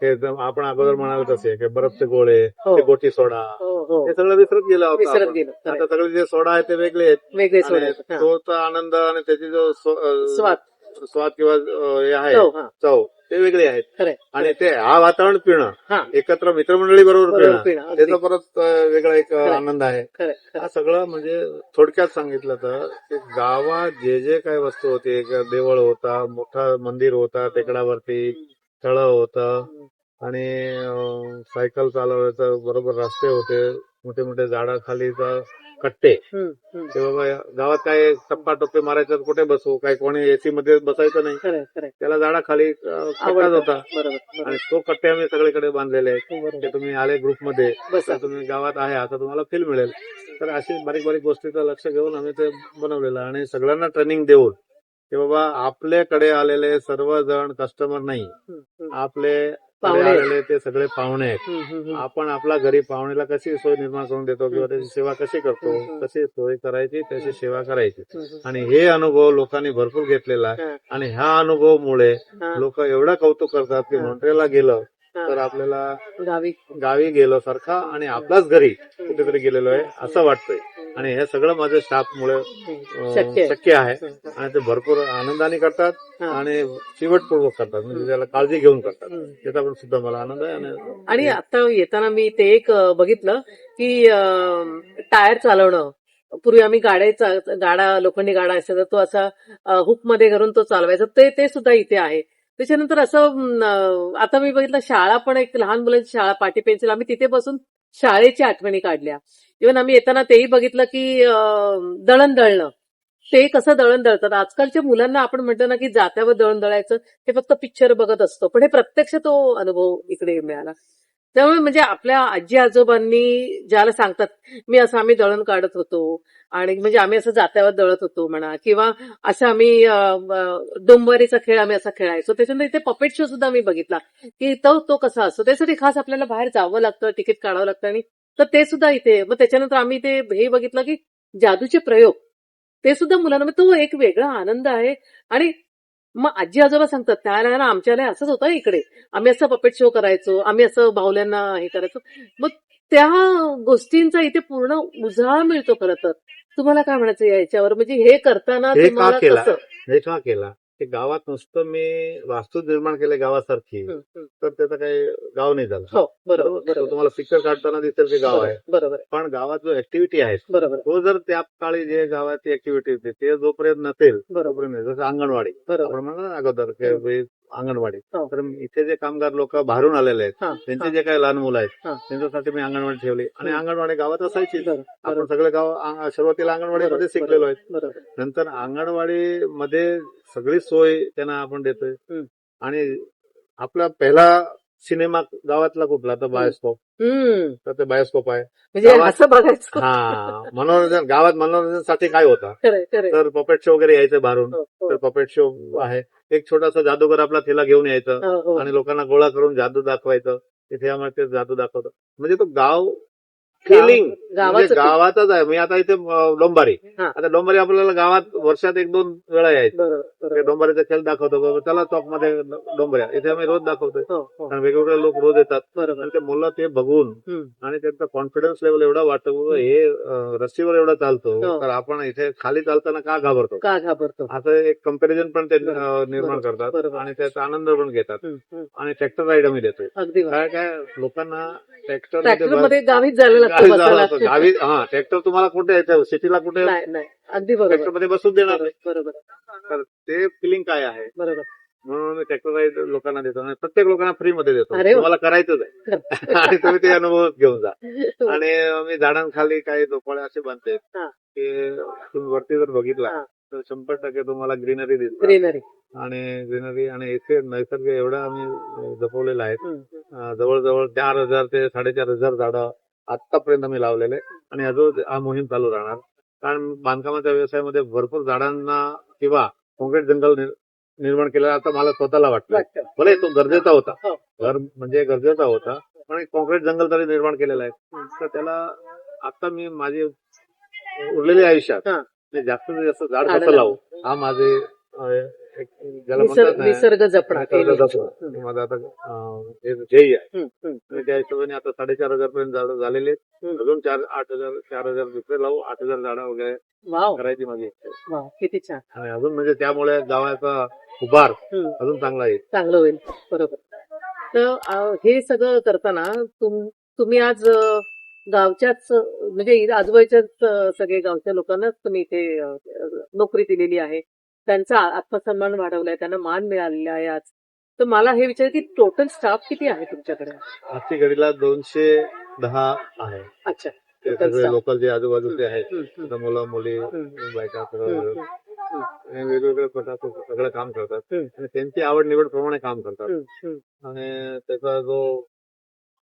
ते आपण अगोदर म्हणाल तसे की बर्फचे गोळे, हो. ते गोटी सोडा, हो हे सगळं विसरत गेलो आहोत विसरत आपण. गेलो खरंय. आता सगळे जे सोडा आहे ते वेगळे आहेत वेगळे आणि सोडायचं हा. तो आनंद आणि त्याची जो स्वाद स्वाद किंवा हे आहे चव, हा. चव ते वेगळे आहेत. खरंय आणि ते हा वातावरण पिणं, हा एकत्र मित्रमंडळी बरोबर बरोबर पिणं, पिणं, अगदी. त्याचा परत वेगळा एक खरंय. आनंद आहे. खरंय हा खरंय. सगळं म्हणजे थोडक्यात सांगितलं तर की गावात जे जे काही वस्तू होती, एक देवळ होता, मोठा मंदिर होता टेकडावरती, तळं होतं आणि सायकल चालवायचं बरोबर रस्ते होते, मोठे मोठे झाडाखाली कट्टे. ते बाबा गावात काय टप्पा टप्पे मारायचं, कुठे बसू, काही कोणी एसी मध्ये बसायचं नाही, खरंय खरंय. त्याला झाडाखाली कट्टाच आवडतं. होता. बरोबर बरोबर. आणि तो कट्टे आम्ही सगळीकडे बांधलेले आहेत. बरोबर. ते तुम्ही आले ग्रुपमध्ये बसा. तर तुम्ही गावात आहे आता तुम्हाला फील मिळेल. तर अशी बारीक बारीक गोष्टीचं लक्ष घेऊन आम्ही ते बनवलेलं आहे. आणि सगळ्यांना ट्रेनिंग देऊन की बाबा आपल्याकडे आलेले सर्वजण कस्टमर नाही, आपले पाहुणे आहेत. आलेले ते सगळे पाहुणे आहेत. आपण आपल्या घरी पाहुण्याला कशी सोय निर्माण करून देतो किंवा त्याची सेवा कशी करतो, कशी सोय करायची, त्याची सेवा करायची. आणि हे अनुभव लोकांनी भरपूर घेतलेला आहे. हा. आणि ह्या अनुभवामुळे हा. लोक एवढं कौतुक करतात की मॉन्ट्रियलला गेलं तर आपल्याला गावी गावी गेलो सारखा आणि आपल्याच घरी कुठेतरी गेलेलो आहे असं वाटतंय. आणि हे सगळं माझ्या स्टाफमुळे शक्य आहे. आणि ते भरपूर आनंदाने करतात हा. आणि चिवटपूर्वक करतात, म्हणजे त्याला काळजी घेऊन करतात. त्याचा पण सुद्धा मला आनंद आहे. आणि आता येताना मी ते एक बघितलं की टायर चालवणं. पूर्वी आम्ही गाडा लोखंडी गाडा असायचा, तो असा हुक मध्ये घालून तो चालवायचा, ते सुद्धा इथे आहे. त्याच्यानंतर असं आता मी बघितलं शाळा पण, एक लहान मुलांची शाळा, पाटी पेन्सिल, आम्ही तिथे बसून शाळेची आठवणी काढल्या. इव्हन आम्ही येताना तेही बघितलं की दळण दळणं, ते कसं दळण दळतात. आजकालच्या मुलांना आपण म्हणतो ना की जात्यावर दळण दळायचं, ते फक्त पिक्चर बघत असतो, पण हे प्रत्यक्ष तो अनुभव इकडे मिळाला. त्यामुळे म्हणजे आपल्या आजी आजोबांनी ज्याला सांगतात, आम्ही दळण काढत होतो आणि म्हणजे आम्ही असं जात्यावर दळत होतो म्हणा, किंवा असं आम्ही डोंबरीचा खेळ आम्ही असा खेळायचो. त्याच्यानंतर इथे पपेट शो सुद्धा मी बघितला की तो कसा असतो. त्यासाठी खास आपल्याला बाहेर जावं लागतं, तिकीट काढावं लागतं. आणि तर ते सुद्धा इथे. मग त्याच्यानंतर आम्ही ते हे बघितलं की जादूचे प्रयोग, ते सुद्धा मुलांना, मग तो एक वेगळा आनंद आहे. आणि मग आजी आजोबा सांगतात त्याला आमच्याला असंच होतं इकडे, आम्ही असं पपेट शो करायचो, आम्ही असं बाहुल्यांना हे करायचो. मग त्या गोष्टींचा इथे पूर्ण उजाळा मिळतो. खरं तर तुम्हाला काय म्हणायचं याच्यावर, म्हणजे हे करताना हे का तुम्हाला केला? कसं? हे का केला की गावात नुसतं मी वास्तू निर्माण केले गावासारखी, तर त्याचं काही गाव नाही झालं. हो बरोबर तो बरोबर तुम्हाला पिक्चर काढताना दिसेल ते गाव आहे, बरोबर पण गावात जो ऍक्टिव्हिटी आहे बरोबर तो जर त्या काळी जे गावाची ऍक्टिव्हिटी होती ते जोपर्यंत नसेल बरोबर तोपर्यंत नाही. जसं अंगणवाडी बरोबर. आपण म्हणतो ना अगोदर की बाई अंगणवाडी, हो. तर इथे जे कामगार लोक बाहेरून आलेले आहेत हा, त्यांचे जे काही लहान मुलं आहेत हा. त्यांच्यासाठी मी अंगणवाडी ठेवली. आणि अंगणवाडी गावात असायची. बरोबर, आपण सगळे गाव सुरुवातीला अंगणवाडीमध्ये बरोबर, शिकलेलो आहेत. बरोबर. नंतर अंगणवाडी मध्ये सगळी सोय त्यांना आपण देतोय. आणि आपला पहिला सिनेमा गावातला कुठला, तर बायोस्कोप. तर ते बायोस्कोप आहे म्हणजे गावात. असं बघायचं. हा, मनोरंजन गावात मनोरंजनासाठी काय होता, खरंय खरंय. तर पपेट शो वगैरे यायचं बाहेरून. हो, हो. तर पपेट शो आहे. एक छोटासा जादूगर आपला तिला घेऊन यायचं हो, हो. आणि लोकांना गोळा करून जादू दाखवायचं. तिथे आम्हाला ते जादू दाखवतं. म्हणजे तो गाव फिलिंग म्हणजे गावातच आहे. मी आता इथे डोंबारी, हा. आता डोंबारी आपल्याला गावात वर्षात 1-2 वेळा यायचं. बरोबर ते बरोबर. डोंबारीचा खेळ दाखवतो बाबा, चला चौक मध्ये डोंबऱ्या, इथे आम्ही रोज दाखवतोय. हो, हो. कारण वेगवेगळे लोक रोज येतात. बरोबर. आणि ते मुलं ते बघून आणि त्यांचा कॉन्फिडन्स लेवल एवढा वाटतो, बाबा हे रस्सीवर एवढा चालतो, हो. तर आपण इथे खाली चालताना का घाबरतो, का घाबरतो. असं एक कम्पॅरिझन पण ते निर्माण बरोबर. करतात. बरोबर. आणि त्याचा आनंद पण घेतात. आणि ट्रॅक्टर राईड आम्ही देतोय. अगदी बरोबर. काय लोकांना ट्रॅक्टर मध्ये गावीच जायला लागतं बसायला. गावी, हा, ट्रॅक्टर तुम्हाला कुठे यायचं, सिटीला कुठे नाही नाही अगदी बरोबर ट्रॅक्टर मध्ये बसून देणार नाही. बरोबर तर ते फिलिंग काय आहे, बरोबर. म्हणून मी ट्रॅक्टर राईड लोकांना देतो आणि प्रत्येक लोकांना फ्री मध्ये देतो. अरे वा. तुम्हाला करायचंच आहे आणि तुम्ही ते अनुभव घेऊन जा. आणि मी झाडांखाली काही झोपाळे असे बांधते हा. की तुम्ही वरती जर बघितला हा. तर 100% तुम्हाला ग्रीनरी दिसते. ग्रीनरी. आणि ग्रीनरी आणि इथे नैसर्गिक एवढं आम्ही जपवलेलं आहे. जवळजवळ 4,000 ते 4,500 झाडं आतापर्यंत आम्ही लावलेले. आणि अजून हा मोहीम चालू राहणार. कारण बांधकामाच्या व्यवसायामध्ये भरपूर झाडांना किंवा कॉन्क्रीट जंगल निर्माण केलेलं आता मला स्वतःला वाटतं. भले तो गरजेचा होता, हो. घर म्हणजे गरजेचा होता, पण कॉन्क्रीट जंगल तरी निर्माण केलेलं आहे. तर त्याला आता मी माझी उरलेल्या आयुष्यात हा. जास्तीत जास्त झाड कसं लावू, हा माझे एक ज्याला म्हणतात ना, निसर्ग जपणं निसर्ग जपणं. माझं आता हे ध्येय आहे. आणि त्या हिशोबाने आता 4,500 पर्यंत झाडं झालेले आहेत. अजून 4,000 दुसरे लावू, 8,000 झाडं वगैरे वाव करायची माझी इच्छा आहे. वाव किती छान. आणि अजून म्हणजे त्यामुळे गावाचा उभार अजून चांगला येईल. चांगलं होईल. बरोबर. तर हे सगळं करताना तुम्ही आज गावच्याच म्हणजे इथं आजूबाजूच्याच सगळे गावच्या लोकांनाच तुम्ही इथे नोकरी दिलेली आहे. त्यांचा आत्मसन्मान वाढवलाय, त्यांना मान मिळालेला आहे आज. तर मला हे विचार की टोटल स्टाफ किती आहे तुमच्याकडे? आजची घडीला 210 आहे. अच्छा. ते total सगळे staff. लोकल जे आजूबाजूचे आहेत, आता मुलं मुली बायका सगळं वेगवेगळ्या प्रकारचं सगळं काम करतात आणि त्यांची आवड निवड प्रमाणे काम करतात. आणि त्याचा जो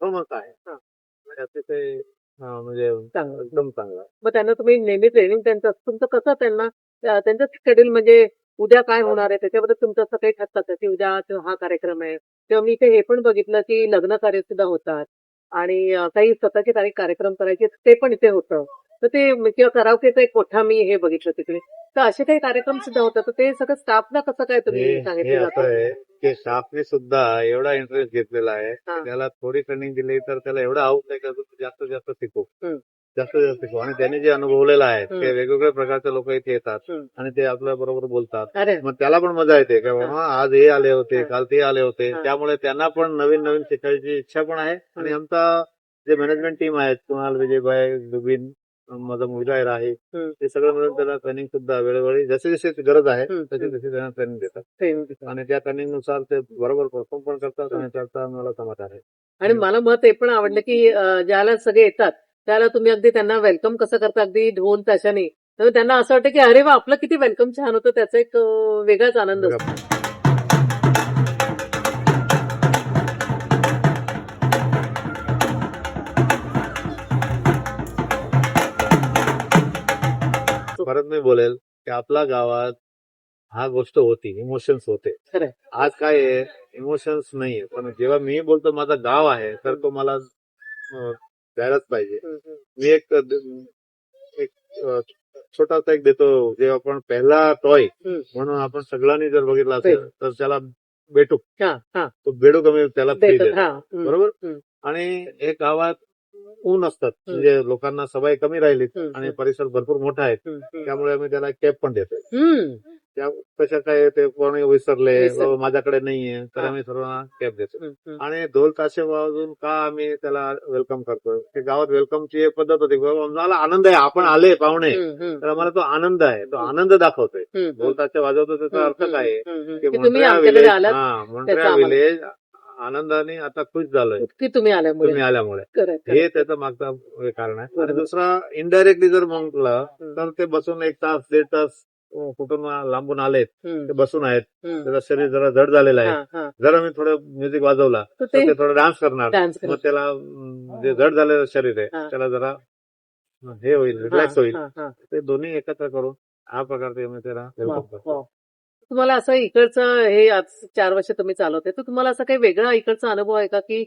समज आहे म्हणजे अतिशय म्हणजे चांगलं. एकदम चांगला. मग त्यांना तुम्ही नेहमी ट्रेनिंग त्यांचं तुमचं कसं त्यांना त्यांचं शेड्यूल म्हणजे उद्या काय होणार आहे त्याच्याबद्दल तुमचं असं काही ठरतं का की उद्या हा कार्यक्रम आहे किंवा मी इथे हे पण बघितलं की लग्न कार्य सुद्धा होतात आणि काही स्वतःचे काही कार्यक्रम करायचे ते पण इथे होतं. तर ते किंवा करावकेचा एक कोठा मी हे बघितलं तिकडे. तर असे काही कार्यक्रम सुद्धा होतात. तर ते सगळं स्टाफला कसं काय तुम्ही हे सांगितलं असं जातं? आहे की स्टाफने सुद्धा एवढा इंटरेस्ट घेतलेला आहे हा. त्याला थोडी ट्रेनिंग दिली तर त्याला एवढा आवड आहे का तो जास्तीत जास्त शिकू हम्म. जास्तीत जास्त शिकू. आणि त्याने जे अनुभवलेलं आहे ते वेगवेगळ्या प्रकारचे लोक इथे येतात आणि ते आपल्या बरोबर बोलतात. अरे मग त्याला पण मजा येते की बाबा आज हे आले होते काल ते आले होते. हा. त्यामुळे त्यांना पण नवीन नवीन शिकायची इच्छा पण आहे. आणि आमचा जे मॅनेजमेंट टीम आहे कुणाल विजयभाई दुबीन माझा मुलगा आहे राही ते सगळं मिळून त्याला ट्रेनिंग सुद्धा वेळोवेळी जशी जशी गरज आहे तशी तशी त्यांना ट्रेनिंग देतात आणि त्या ट्रेनिंग नुसार ते बरोबर परफॉर्म पण करतात आणि त्याचा मला समाधान आहे. आणि मला मत हे पण आवडलं की ज्याला सगळे येतात त्याला तुम्ही अगदी त्यांना वेलकम कसं करता अगदी ढोल ताशाने. तर त्यांना असं वाटतं की अरे वा आपलं किती वेलकम छान होतं त्याचा एक वेगळाच आनंद असतो. परत मी बोलेल की आपल्या गावात हा गोष्ट होती इमोशन्स होते. खरंय. आज काय आहे इमोशन्स नाहीये पण जेव्हा मी बोलतो माझं गाव आहे तर तो मला द्यायलाच पाहिजे. मी एक छोटासा एक देतो जे आपण पहिला टॉय म्हणून आपण सगळ्यांनी जर बघितला असेल तर त्याला बेटूक हा हा तो बेडूक आम्ही त्याला free देतात. देतो. हा बरोबर. आणि हे गावात ऊन असतात म्हणजे लोकांना सवय कमी राहिली आणि परिसर भरपूर मोठा आहे त्यामुळे आम्ही त्याला कॅप पण देतो. त्या कशा काय ते कोणी विसरले बाबा माझ्याकडे नाहीये तर आम्ही सर्वांना कॅप देतो. आणि ढोल ताशे वाजून का आम्ही त्याला वेलकम करतो की गावात वेलकमची एक पद्धत होती बाबा आम्हाला आनंद आहे आपण आले पाहुणे तर आम्हाला तो आनंद आहे तो आनंद दाखवतोय. ढोल ताशे वाजवतो त्याचा अर्थ काय आहे की तुम्ही मोंट्र्या आमच्याकडे विलेज आलात मोंट्र्या विलेज आनंदाने आता खुश झालोय की तुम्ही आल्यामुळे. तुम्ही आल्यामुळे. Correct. हे त्याचं मागचा हे कारण आहे. आणि दुसरा इनडायरेक्टली जर म्हटलं तर ते बसून 1 तास 1.5 तास कुठून लांबून आलेत ते बसून आहेत त्याचं शरीर जरा जड झालेलं आहे. जरा मी थोडं म्युझिक वाजवला तर ते थोडं डान्स करणार डान्स मग त्याला जे जड झालेलं शरीर आहे त्याला जरा हे होईल रिलॅक्स होईल. ते दोन्ही एकत्र करून हा प्रकारचे मी त्याला welcome करतो. तुम्हाला असं इकडचं हे आज 4 वर्ष तुम्ही चालवते तर तुम्हाला असं काही वेगळा इकडचा अनुभव आहे का की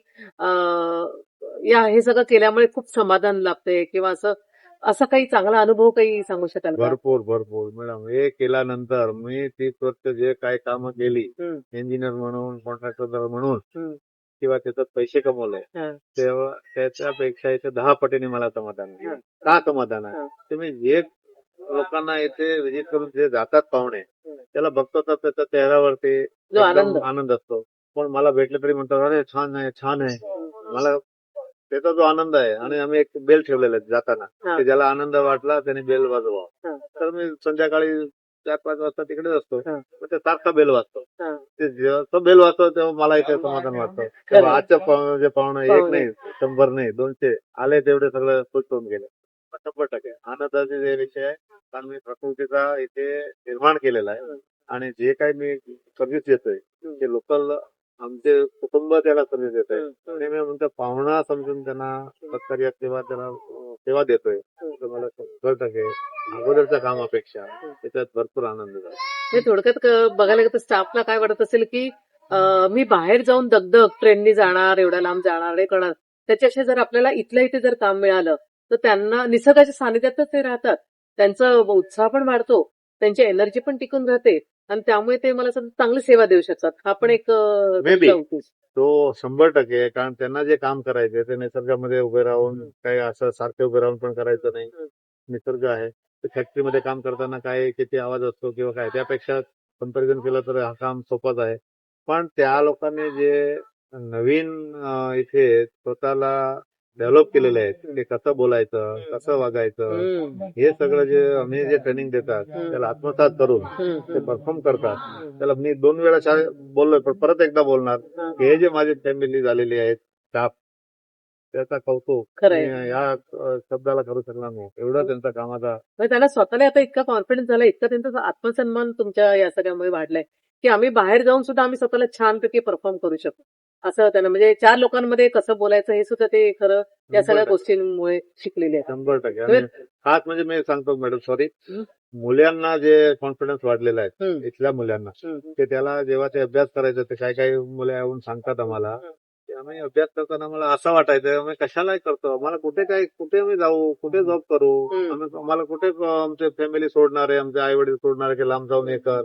हे सगळं केल्यामुळे खूप समाधान लाभते किंवा असा काही चांगला अनुभव काही सांगू शकाल का? भरपूर मॅडम. हे केल्यानंतर मी ती प्रत्येक जे काही कामं केली इंजिनियर म्हणून कॉन्ट्रॅक्टर म्हणून किंवा त्याच्यात पैसे कमवले तेव्हा त्याच्यापेक्षा याच्या 10 पटीने मला समाधान आहे. का समाधान आहे तुम्ही जे लोकांना येथे व्हिजिट करून जे जातात पाहुणे त्याला बघतो तर त्याच्या चेहऱ्यावरती जो एकदम आनंद असतो. पण मला भेटले तरी म्हणतात अरे छान आहे मला त्याचा जो आनंद आहे. आणि आम्ही एक बेल ठेवलेला आहे जाताना की ज्याला आनंद वाटला त्याने बेल वाजवा. तर मी संध्याकाळी 4-5 वाजता तिकडेच असतो मग ते सारखा बेल वाजतो. ते जेव्हा तो बेल वाजतो तेव्हा मला इथे समाधान वाटतं तेव्हा आजच्या जे पाहुणे 1 नाही 100 नाही 200 आले तेवढे सगळं खुश होऊन गेले. 100% आनंदाचे जे विषय आहे कारण मी प्रकृतीचा इथे निर्माण केलेला आहे. आणि जे काही मी सर्व्हिस देतोय ते लोकल आमचे कुटुंब त्याला सर्व्हिस देत आहे. मी म्हणतो पाहुणा समजून त्यांना सत्कार्य किंवा त्यांना सेवा देतोय तर मला 100% अगोदरच्या कामापेक्षा त्याच्यात भरपूर आनंद झाला. मी थोडक्यात बघायला गेलं तर स्टाफला काय वाटत असेल की मी बाहेर जाऊन दगदग ट्रेननी जाणार एवढ्या लांब जाणार हे करणार त्याच्याशी जर आपल्याला इथल्या इथे जर काम मिळालं तर त्यांना निसर्गाच्या सानिध्यातच ते राहतात. त्यांचा उत्साह पण वाढतो त्यांची एनर्जी पण टिकून राहते आणि त्यामुळे ते मला असं चांगली सेवा देऊ शकतात. हा पण एक Maybe. त्याचा उद्देश. तो 100% आहे. कारण त्यांना जे काम करायचे ते निसर्गामध्ये उभे राहून काही असं सारखे उभे राहून पण करायचं नाही. निसर्ग आहे. फॅक्टरीमध्ये काम करताना काय किती आवाज असतो किंवा काय त्यापेक्षा कंपॅरिझन केलं तर हा काम सोपाच आहे. पण त्या लोकांनी जे नवीन इथे स्वतःला डेव्हलप केलेले आहेत ते कसं बोलायचं, कसं वागायचं, हम्म. हे सगळं जे आम्ही जे ट्रेनिंग देतात त्याला आत्मसात करून हम्म. ते परफॉर्म करतात. त्याला मी 2 वेळा बोललोय पण परत एकदा बोलणार की हे जे माझी फॅमिली झालेली आहेत स्टाफ त्याचा कौतुक खरंय. मी या शब्दाला करू शकणार नाही. एवढं त्यांचा कामाचा म्हणजे त्यांना स्वतःला आता इतका कॉन्फिडन्स झाला, इतका त्यांचा आत्मसन्मान तुमच्या या सगळ्यामुळे वाढलाय की आम्ही बाहेर जाऊन सुद्धा आम्ही स्वतःला छानपैकी परफॉर्म करू शकतो. असं त्यांना म्हणजे 4 लोकांमध्ये कसं बोलायचं हे सुद्धा ते खरं या सगळ्या 100% गोष्टींमुळे शिकलेले आहेत. 100% आणि खास म्हणजे मी सांगतो मॅडम सॉरी मुलांना जे कॉन्फिडन्स वाढलेला आहे हम्म. इथल्या मुलांना हम्म. ते त्याला जेव्हा ते अभ्यास करायचं ते काही काही मुलं येऊन सांगतात आम्हाला की आम्ही अभ्यास करताना मला असं वाटायचं आम्ही कशाला करतो आम्हाला कुठे आम्ही जाऊ कुठे जॉब करू आम्हाला कुठे आमचे फॅमिली सोडणार आहे आमचे आई वडील सोडणार आहे की लांब जाऊन हे कर.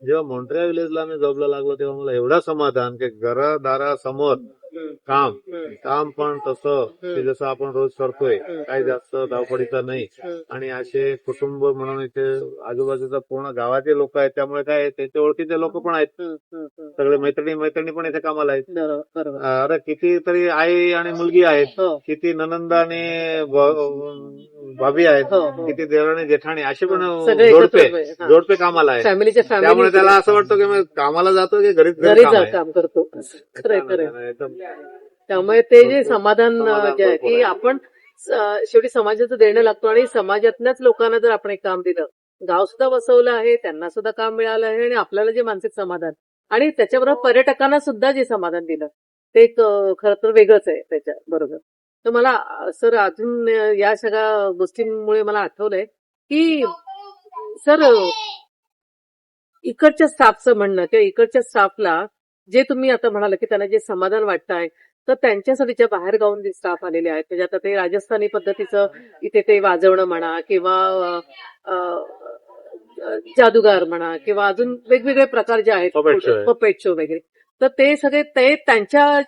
जेव्हा मोंट्रियल विलेजला आम्ही जॉबला लागलो तेव्हा मला एवढा समाधान की घरादारासमोर काम पण तसं की जसं आपण रोज करतोय काही जास्त धावपडीचं नाही आणि असे कुटुंब म्हणून इथे आजूबाजूचा पूर्ण गावाचे लोक आहेत त्यामुळे काय त्याचे ओळखीचे लोक पण आहेत सगळे मैत्रिणी पण इथे कामाला आहेत. बरोबर. अरे किती तरी आई आणि मुलगी आहेत हो. किती ननंद आणि भाभी आहेत हो. किती देवराणी जेठाणी असे पण सगळे एकत्र जोडपे कामाला आहेत. फॅमिलीच्या त्यामुळे त्याला असं वाटतं की मी कामाला जातो की घरी घरी काम करतो. खरंय. त्यामुळे ते जे समाधान जे आहे की आपण शेवटी समाजाचं देणं लागतो आणि समाजातल्याच लोकांना जर आपण एक काम दिलं गाव सुद्धा बसवलं आहे त्यांना सुद्धा काम मिळालं आहे आणि आपल्याला जे मानसिक समाधान आणि त्याच्याबरोबर पर्यटकांना सुद्धा जे समाधान दिलं ते एक खरं तर वेगळंच आहे त्याच्या बरोबर. तर मला सर अजून या सगळ्या गोष्टींमुळे मला आठवलंय की सर इकडच्या स्टाफचं म्हणणं किंवा इकडच्या स्टाफला जे तुम्ही आता म्हणाल की त्यांना जे समाधान वाटतंय तर त्यांच्यासाठी ज्या बाहेर गावून जे स्टाफ आलेले आहेत त्याच्यात ते राजस्थानी पद्धतीचं इथे ते वाजवणं म्हणा किंवा जादूगार म्हणा किंवा अजून वेगवेगळे प्रकार जे आहेत पपेट शो वगैरे तर ते सगळे ते त्यांच्या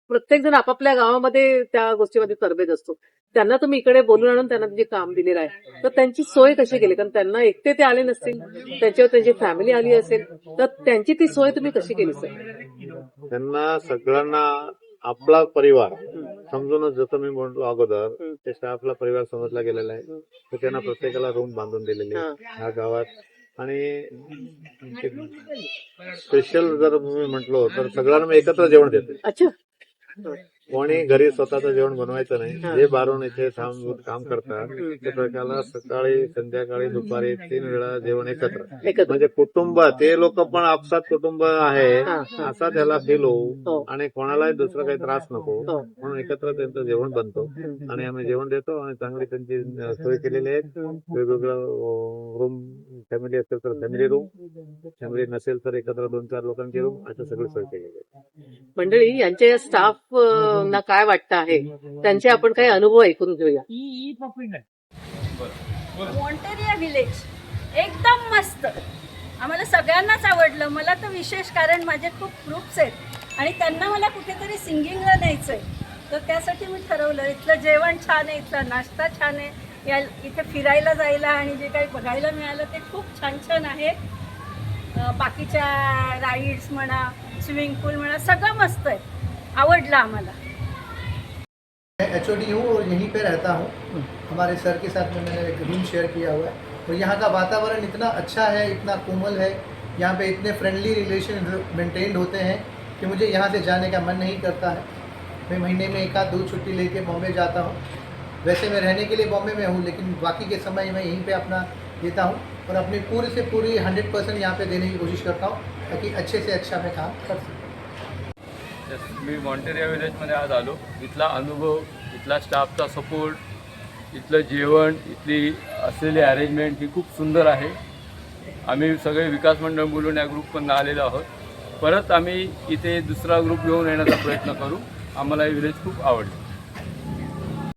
प्रत्येक जण आपापल्या गावामध्ये त्या गोष्टीमध्ये तरबेज असतो. त्यांना तुम्ही इकडे बोलून आणून त्यांना जे काम दिलेलं आहे तर त्यांची सोय कशी केली कारण त्यांना एकटे ते आले नसतील त्याच्यावर त्यांची फॅमिली आली असेल तर त्यांची ती सोय तुम्ही कशी केली सर? त्यांना सगळ्यांना आपला परिवार समजूनच जसं मी म्हणतो अगोदर ते स्टाफला परिवार समजला गेलेला आहे तर त्यांना प्रत्येकाला रूम बांधून दिलेली आहे ह्या गावात आणि स्पेशल जर मी म्हटलो तर सगळ्यांना मी एकत्र जेवण देते. अच्छा. कोणी घरी स्वतःचं जेवण बनवायचं नाही जे बारून इथे काम करतात ते प्रत्येकाला सकाळी संध्याकाळी दुपारी 3 वेळा जेवण एकत्र म्हणजे कुटुंब ते लोक पण आपसात कुटुंब आहे असा त्याला फील होऊ आणि कोणालाही दुसरा काही त्रास नको म्हणून एकत्र त्यांचं जेवण बनतो आणि आम्ही जेवण देतो आणि चांगली त्यांची सोय केलेली आहे. वेगवेगळं रूम फॅमिली असेल तर फॅमिली रूम फॅमिली नसेल तर एकत्र 2-4 लोकांची रूम असं सगळी सोय केलेली आहे. मंडळी यांच्या स्टाफ ना काय वाटतं आहे त्यांचे आपण काही अनुभव ऐकून घेऊया. मॉन्टेरिया विलेज एकदम मस्त आम्हाला सगळ्यांनाच आवडलं. मला तर विशेष कारण माझे खूप ग्रुप्स आहेत आणि त्यांना मला कुठेतरी सिंगिंगला न्यायचं आहे तर त्यासाठी मी ठरवलं इथलं जेवण छान आहे इथला नाश्ता छान आहे या इथे फिरायला जायला आणि जे काही बघायला मिळालं ते खूप छान छान आहे. बाकीच्या राईड्स म्हणा स्विमिंग पूल म्हणा सगळं मस्त आहे आवडला आम्हाला. मैं HOD हूँ और यहीं पे रहता हूँ. हमारे सर के साथ में मैंने एक रूम शेयर किया हुआ है और यहाँ का वातावरण इतना अच्छा है इतना कोमल है यहाँ पे इतने फ्रेंडली रिलेशन मेंटेन्ड होते हैं कि मुझे यहाँ से जाने का मन नहीं करता है. मैं महीने में 1-2 छुट्टी लेके बॉम्बे जाता हूँ. वैसे मैं रहने के लिए बॉम्बे में हूँ लेकिन बाकी के समय मैं यहीं पे अपना देता हूँ और अपनी पूरी से पूरी 100% यहाँ पे देने की कोशिश करता हूँ ताकि अच्छे से अच्छा मैं काम कर सकूँ. मी मॉन्टेरिया विलेजमध्ये आज आलो. इथला अनुभव इथला स्टाफचा सपोर्ट इथलं जेवण इथली असलेली अरेंजमेंट ही खूप सुंदर आहे. आम्ही सगळे विकास मंडळ बोलून या ग्रुपमधून आलेलो आहोत. परत आम्ही इथे दुसरा ग्रुप घेऊन येण्याचा प्रयत्न करू. आम्हाला हे विलेज खूप आवडलं.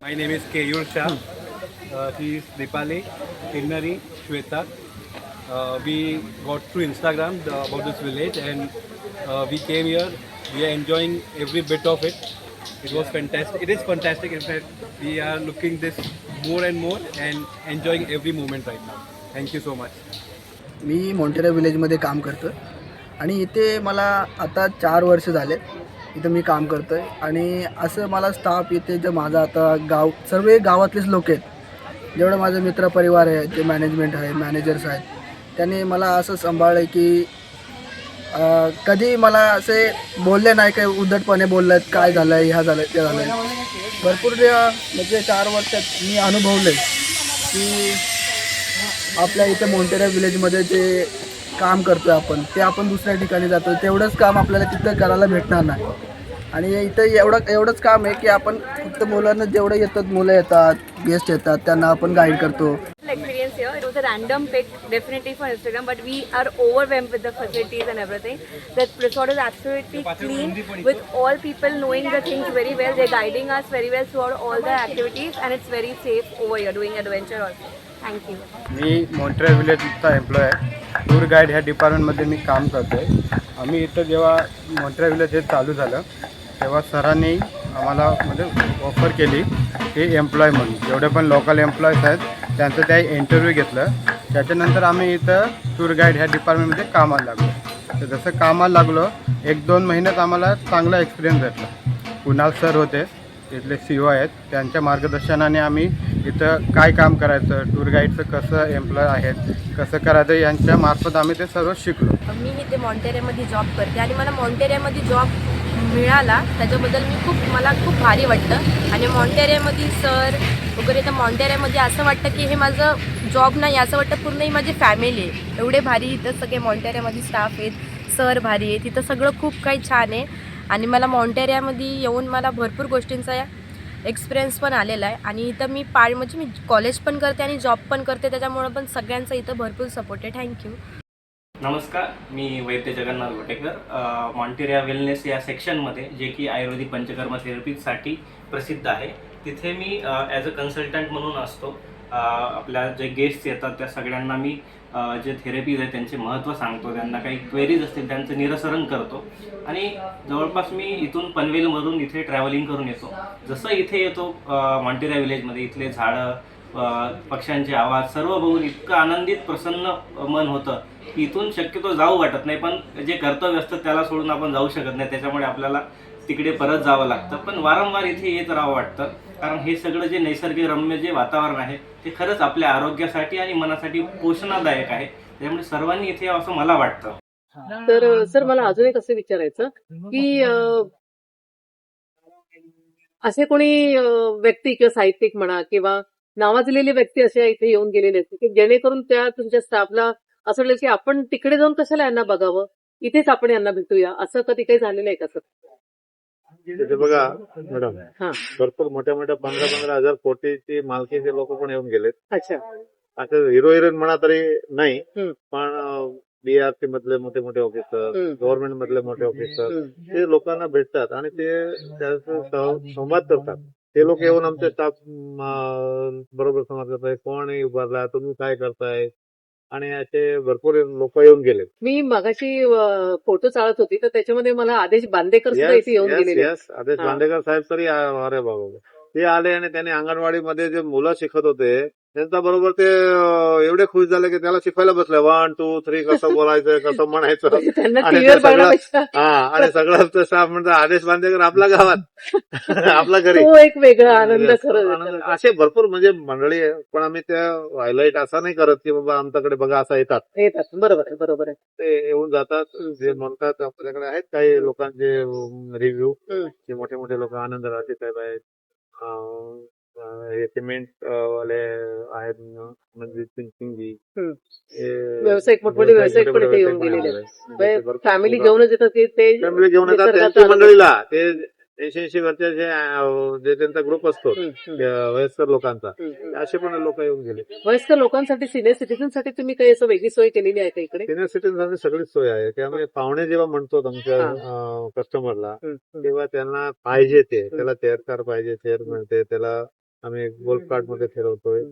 My name is Keyur Shah. He is Nepali, Kinnari, Shweta. We got through Instagram about this village, and we came here. We are enjoying every bit of it. It was fantastic. It is fantastic. In fact, we are looking this more and more and enjoying every moment right now. Thank you so much. मी Montera विलेजमध्ये काम करतो आणि इथे मला आता 4 वर्ष झाले इथं मी काम करतो आहे. आणि असं मला स्टाफ इथे जे माझा आता सर्व गावातलेच लोक आहेत, जेवढं माझं मित्रपरिवार आहे, जे मॅनेजमेंट आहे, मॅनेजर्स आहेत, त्यांनी मला असं सांभाळलं की कधी मला असे बोलले नाही, काही उद्धटपणे बोललं काय झालं आहे, ह्या झालं ते झालं आहे. भरपूर म्हणजे 4 वर्षात मी अनुभवलं की आपल्या इथं मोंटेरा विलेजमध्ये जे काम करतो आपण ते आपण दुसऱ्या ठिकाणी जातो तेवढंच काम आपल्याला तिथं करायला भेटणार नाही. आणि इथं एवढंच काम आहे की आपण फक्त मुलांना जेवढं येतात, मुलं येतात, गेस्ट येतात, त्यांना आपण गाईड करतो. Experience here. It was a random pick, definitely for Instagram, but we are overwhelmed with the facilities and everything. The resort is absolutely clean, with all people knowing the things very well. They're guiding us very well throughout all the activities, and it's very safe over here doing adventure also. Thank you. मी Montera विलेजचा employee आहे. Tour guide ह्या डिपार्टमेंटमध्ये मी काम करतो आहे. आम्ही इथं जेव्हा मोंटेरा विलेज हे चालू झालं तेव्हा सरांनी आम्हाला म्हणजे ऑफर केली की एम्प्लॉय म्हणून जेवढे पण लोकल एम्प्लॉईज आहेत त्यांचं त्या इंटरव्ह्यू घेतलं. त्याच्यानंतर आम्ही इथं टूर गाईड ह्या डिपार्टमेंटमध्ये कामाला लागलो. तर जसं कामाला लागलो 1-2 महिन्यात आम्हाला चांगला एक्सपिरियन्स भेटला. कुणाल सर होते इथले CEO आहेत, त्यांच्या मार्गदर्शनाने आम्ही इथं काय काम करायचं, टूर गाईडचं कसं एम्प्लॉय आहेत, कसं करायचं यांच्या मार्फत आम्ही ते सर्व शिकलो. मी इथे मॉन्टेरियामध्ये जॉब करते आणि मला मॉन्टेरियामध्ये जॉब मिळाला त्याच्याबद्दल मला खूप भारी वाटतं. आणि मॉन्टेरियामध्ये सर वगैरे, तर मॉन्टेरियामध्ये असं वाटतं की हे माझं जॉब नाही, असं वाटतं पूर्ण ही माझी फॅमिली आहे. एवढे भारी इथं सगळे मॉन्टेरियामध्ये स्टाफ आहेत, सर भारी आहेत, तिथं सगळं खूप काही छान आहे. आणि मला मॉन्टेरियामध्ये येऊन मला भरपूर गोष्टींचा एक्सपिरियन्स पण आलेला आहे. आणि इथं मी म्हणजे मी कॉलेज पण करते आणि जॉब पण करते, त्याच्यामुळं पण सगळ्यांचा इथं भरपूर सपोर्ट आहे. थँक्यू. नमस्कार, मी वैद्य जगन्नाथ गोटेकर. मॉन्टेरिया वेलनेस या सेक्शनमध्ये, जे की आयुर्वेदिक पंचकर्म थेरपीसाठी प्रसिद्ध आहे, तिथे मी ॲज अ कन्सल्टंट म्हणून असतो. आपल्या जे गेस्ट्स येतात त्या सगळ्यांना मी जे थेरपीज आहे त्यांचे महत्त्व सांगतो, त्यांना काही क्वेरीज असतील त्यांचं निरसरण करतो. आणि जवळपास मी इथून पनवेलमधून इथे ट्रॅव्हलिंग करून येतो. जसं इथे येतो मॉन्टेरिया विलेजमध्ये, इथले झाडं, पक्ष्यांचे आवाज सर्व बघून इतकं आनंदित प्रसन्न मन होतं की इथून शक्यतो जाऊ वाटत नाही. पण जे कर्तव्य असतं त्याला सोडून आपण जाऊ शकत नाही, त्याच्यामुळे आपल्याला तिकडे परत जावं लागतं. पण वारंवार इथे येत राहावं वाटतं, कारण हे सगळं जे नैसर्गिक रम्य जे वातावरण आहे ते खरंच आपल्या आरोग्यासाठी आणि मनासाठी पोषणदायक आहे. त्यामुळे सर्वांनी इथे यावं असं मला वाटतं. तर सर मला अजून एक असं विचारायचं की असे कोणी व्यक्ती किंवा साहित्यिक म्हणा किंवा नावाजलेले व्यक्ती असे इथे येऊन गेलेले असते की जेणेकरून त्या तुमच्या स्टाफला असं वाटलं की आपण तिकडे जाऊन कशाला यांना बघावं, इथेच आपण यांना भेटूया, असं कधी काही झालेलं आहे का सर? तिथे बघा मॅडम, हा. भरपूर मोठ्या 15,000 कोटीची मालकीचे लोक पण येऊन गेलेत. अच्छा. असं हिरो हिरोईन म्हणा तरी नाही, हम्म. पण BRC मधले मोठे मोठे ऑफिसर, गव्हर्नमेंट मधले मोठे ऑफिसर ते लोकांना भेटतात आणि ते त्याचा संवाद करतात. ते लोक येऊन आमच्या स्टाफ बरोबर संवाद करताय, कोण उभारला, तुम्ही काय करताय, आणि असे भरपूर लोक येऊन गेले. मी मगाशी फोटो चालत होती तर त्याच्यामध्ये मला आदेश बांदेकर सुद्धा इथे येऊन गेलेले. आदेश बांदेकर साहेब तरी अरे बाबा ते आले आणि त्यांनी अंगणवाडीमध्ये जे मुलं शिकत होते त्यांचा बरोबर ते एवढे खुश झाले की त्याला शिकवायला बसले 1, 2, 3 कसं बोलायचं, कसं म्हणायचं. त्यांना आणि टीव्हीवर ते सगळं बघण्यापेक्षा आणि सगळं स्टाफ म्हणतो आदेश बांदेकर आपल्या गावात आपल्या घरी. तो एक वेगळा आनंद खरं. असे भरपूर म्हणजे मंडळी आहे, पण आम्ही त्या हायलाईट असा नाही करत की बाबा आमच्याकडे बघा असं येतात. बरोबर आहे, बरोबर आहे. ते येऊन जातात, जे म्हणतात. आपल्याकडे आहेत काही लोकांचे रिव्ह्यू, जे मोठे मोठे लोक, आनंद राठी साहेब आहेत, हे सिमेंट वाले आहेत, मनजीत सिंग जी, व्यावसायिक मोठमोठे व्यावसायिक पण इथे येऊन गेलेले आहेत. फॅमिली घेऊनच येतात ते फॅमिली घेऊन येतात त्यांच्या मंडळीला. ते 80-80 वर्षाचे जे त्यांचा ग्रुप असतो वयस्कर लोकांचा, असे पण लोक येऊन गेले. वयस्कर लोकांसाठी, सिनियर सिटीजनसाठी तुम्ही काही असं वेगळी सोय केलेली आहे का इकडे? सिनियर सिटीजनसाठी सगळीच सोय आहे. त्यामुळे पाहुणे जेव्हा म्हणतो आमच्या कस्टमरला, तेव्हा त्यांना पाहिजे ते, त्याला चेअर कार पाहिजे, चेअर मिळते, त्याला आम्ही गोल्फ कार्ट मध्ये फिरवतोय.